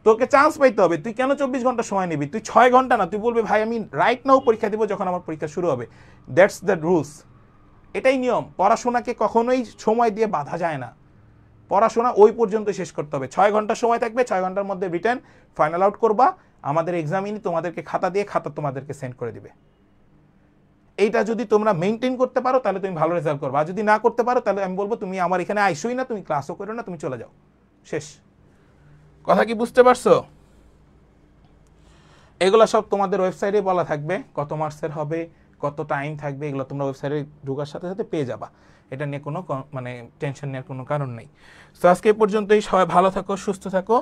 তোকে চান্স পাইতে হবে, তুই কেন 24 ঘন্টা সময় নিবি? তুই 6 ঘন্টা না, তুই বলবি ভাই আমি রাইট নাও পরীক্ষা দিব যখন আমার পরীক্ষা শুরু হবে। দ্যাটস দ্য রুলস, এটাই নিয়ম। পড়াশোনাকে কখনোই সময় দিয়ে বাধা যায় না, পড়াশোনা ওই পর্যন্ত শেষ করতে হবে। 6 ঘন্টা সময় থাকবে, 6 ঘন্টার মধ্যে রিটেন ফাইনাল আউট করবা, আমাদের এক্সামিনি তোমাদেরকে খাতা দিয়ে খাতা তোমাদেরকে সেন্ড করে দিবে। এইটা যদি তোমরা মেনটেন করতে পারো তাহলে তুমি ভালো রেজাল্ট করবা, আর যদি না করতে পারো তাহলে আমি বলবো তুমি আমার এখানে আইসোই না, তুমি ক্লাসও করো না, তুমি চলে যাও, শেষ কথা। কি বুঝতে পারছো? এগুলো সব তোমাদের ওয়েবসাইটে বলা থাকবে, কত মার্কসের হবে, কত টাইম থাকবে, এগুলো তোমরা ওয়েবসাইটে ঢোকার সাথে সাথে পেয়ে যাবা, এটা নিয়ে কোনো মানে টেনশন নেওয়ার কোনো কারণ নেই। তো আজকে এই পর্যন্তই, সবাই ভালো থাকো, সুস্থ থাকো।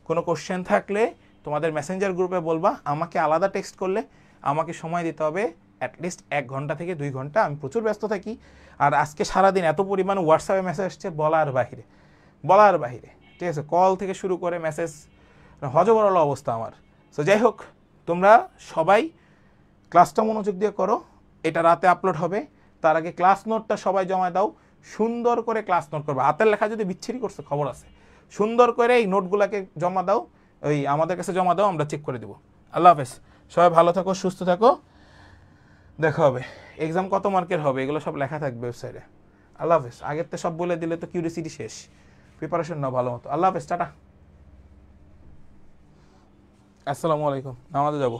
কোনো কোশ্চেন থাকলে তোমাদের মেসেঞ্জার গ্রুপে বলবা, আমাকে আলাদা টেক্সট করলে আমাকে সময় দিতে হবে অ্যাটলিস্ট 1 ঘন্টা থেকে 2 ঘন্টা আমি প্রচুর ব্যস্ত থাকি। আর আজকে সারাদিন এত পরিমাণ হোয়াটসঅ্যাপে মেসেজ আসছে বলার বাহিরে, ঠিক আছে, কল থেকে শুরু করে মেসেজ, হজবরল অবস্থা আমার। সো যাই হোক, তোমরা সবাই ক্লাসটা মনোযোগ দিয়ে করো, এটা রাতে আপলোড হবে, তার আগে ক্লাস নোটটা সবাই জমা দাও, সুন্দর করে ক্লাস নোট করবে। হাতের লেখা যদি বিচ্ছিরি করছে খবর আছে, সুন্দর করে এই নোটগুলোকে জমা দাও, ওই আমাদের কাছে জমা দাও, আমরা চেক করে দেবো। আল্লাহ হাফেজ, সবাই ভালো থাকো, সুস্থ থাকো, দেখা হবে। এক্সাম কত মার্কের হবে এগুলো সব লেখা থাকবে ওয়েবসাইটে। আল্লাহ হাফেজ, আগের তো সব বলে দিলে তো কিউরিসিটি শেষ। প্রিপারেশন নাও ভালো মতো। আল্লাহ হাফেজ, টাটা, আসসালামু আলাইকুম, নামাজে যাবো।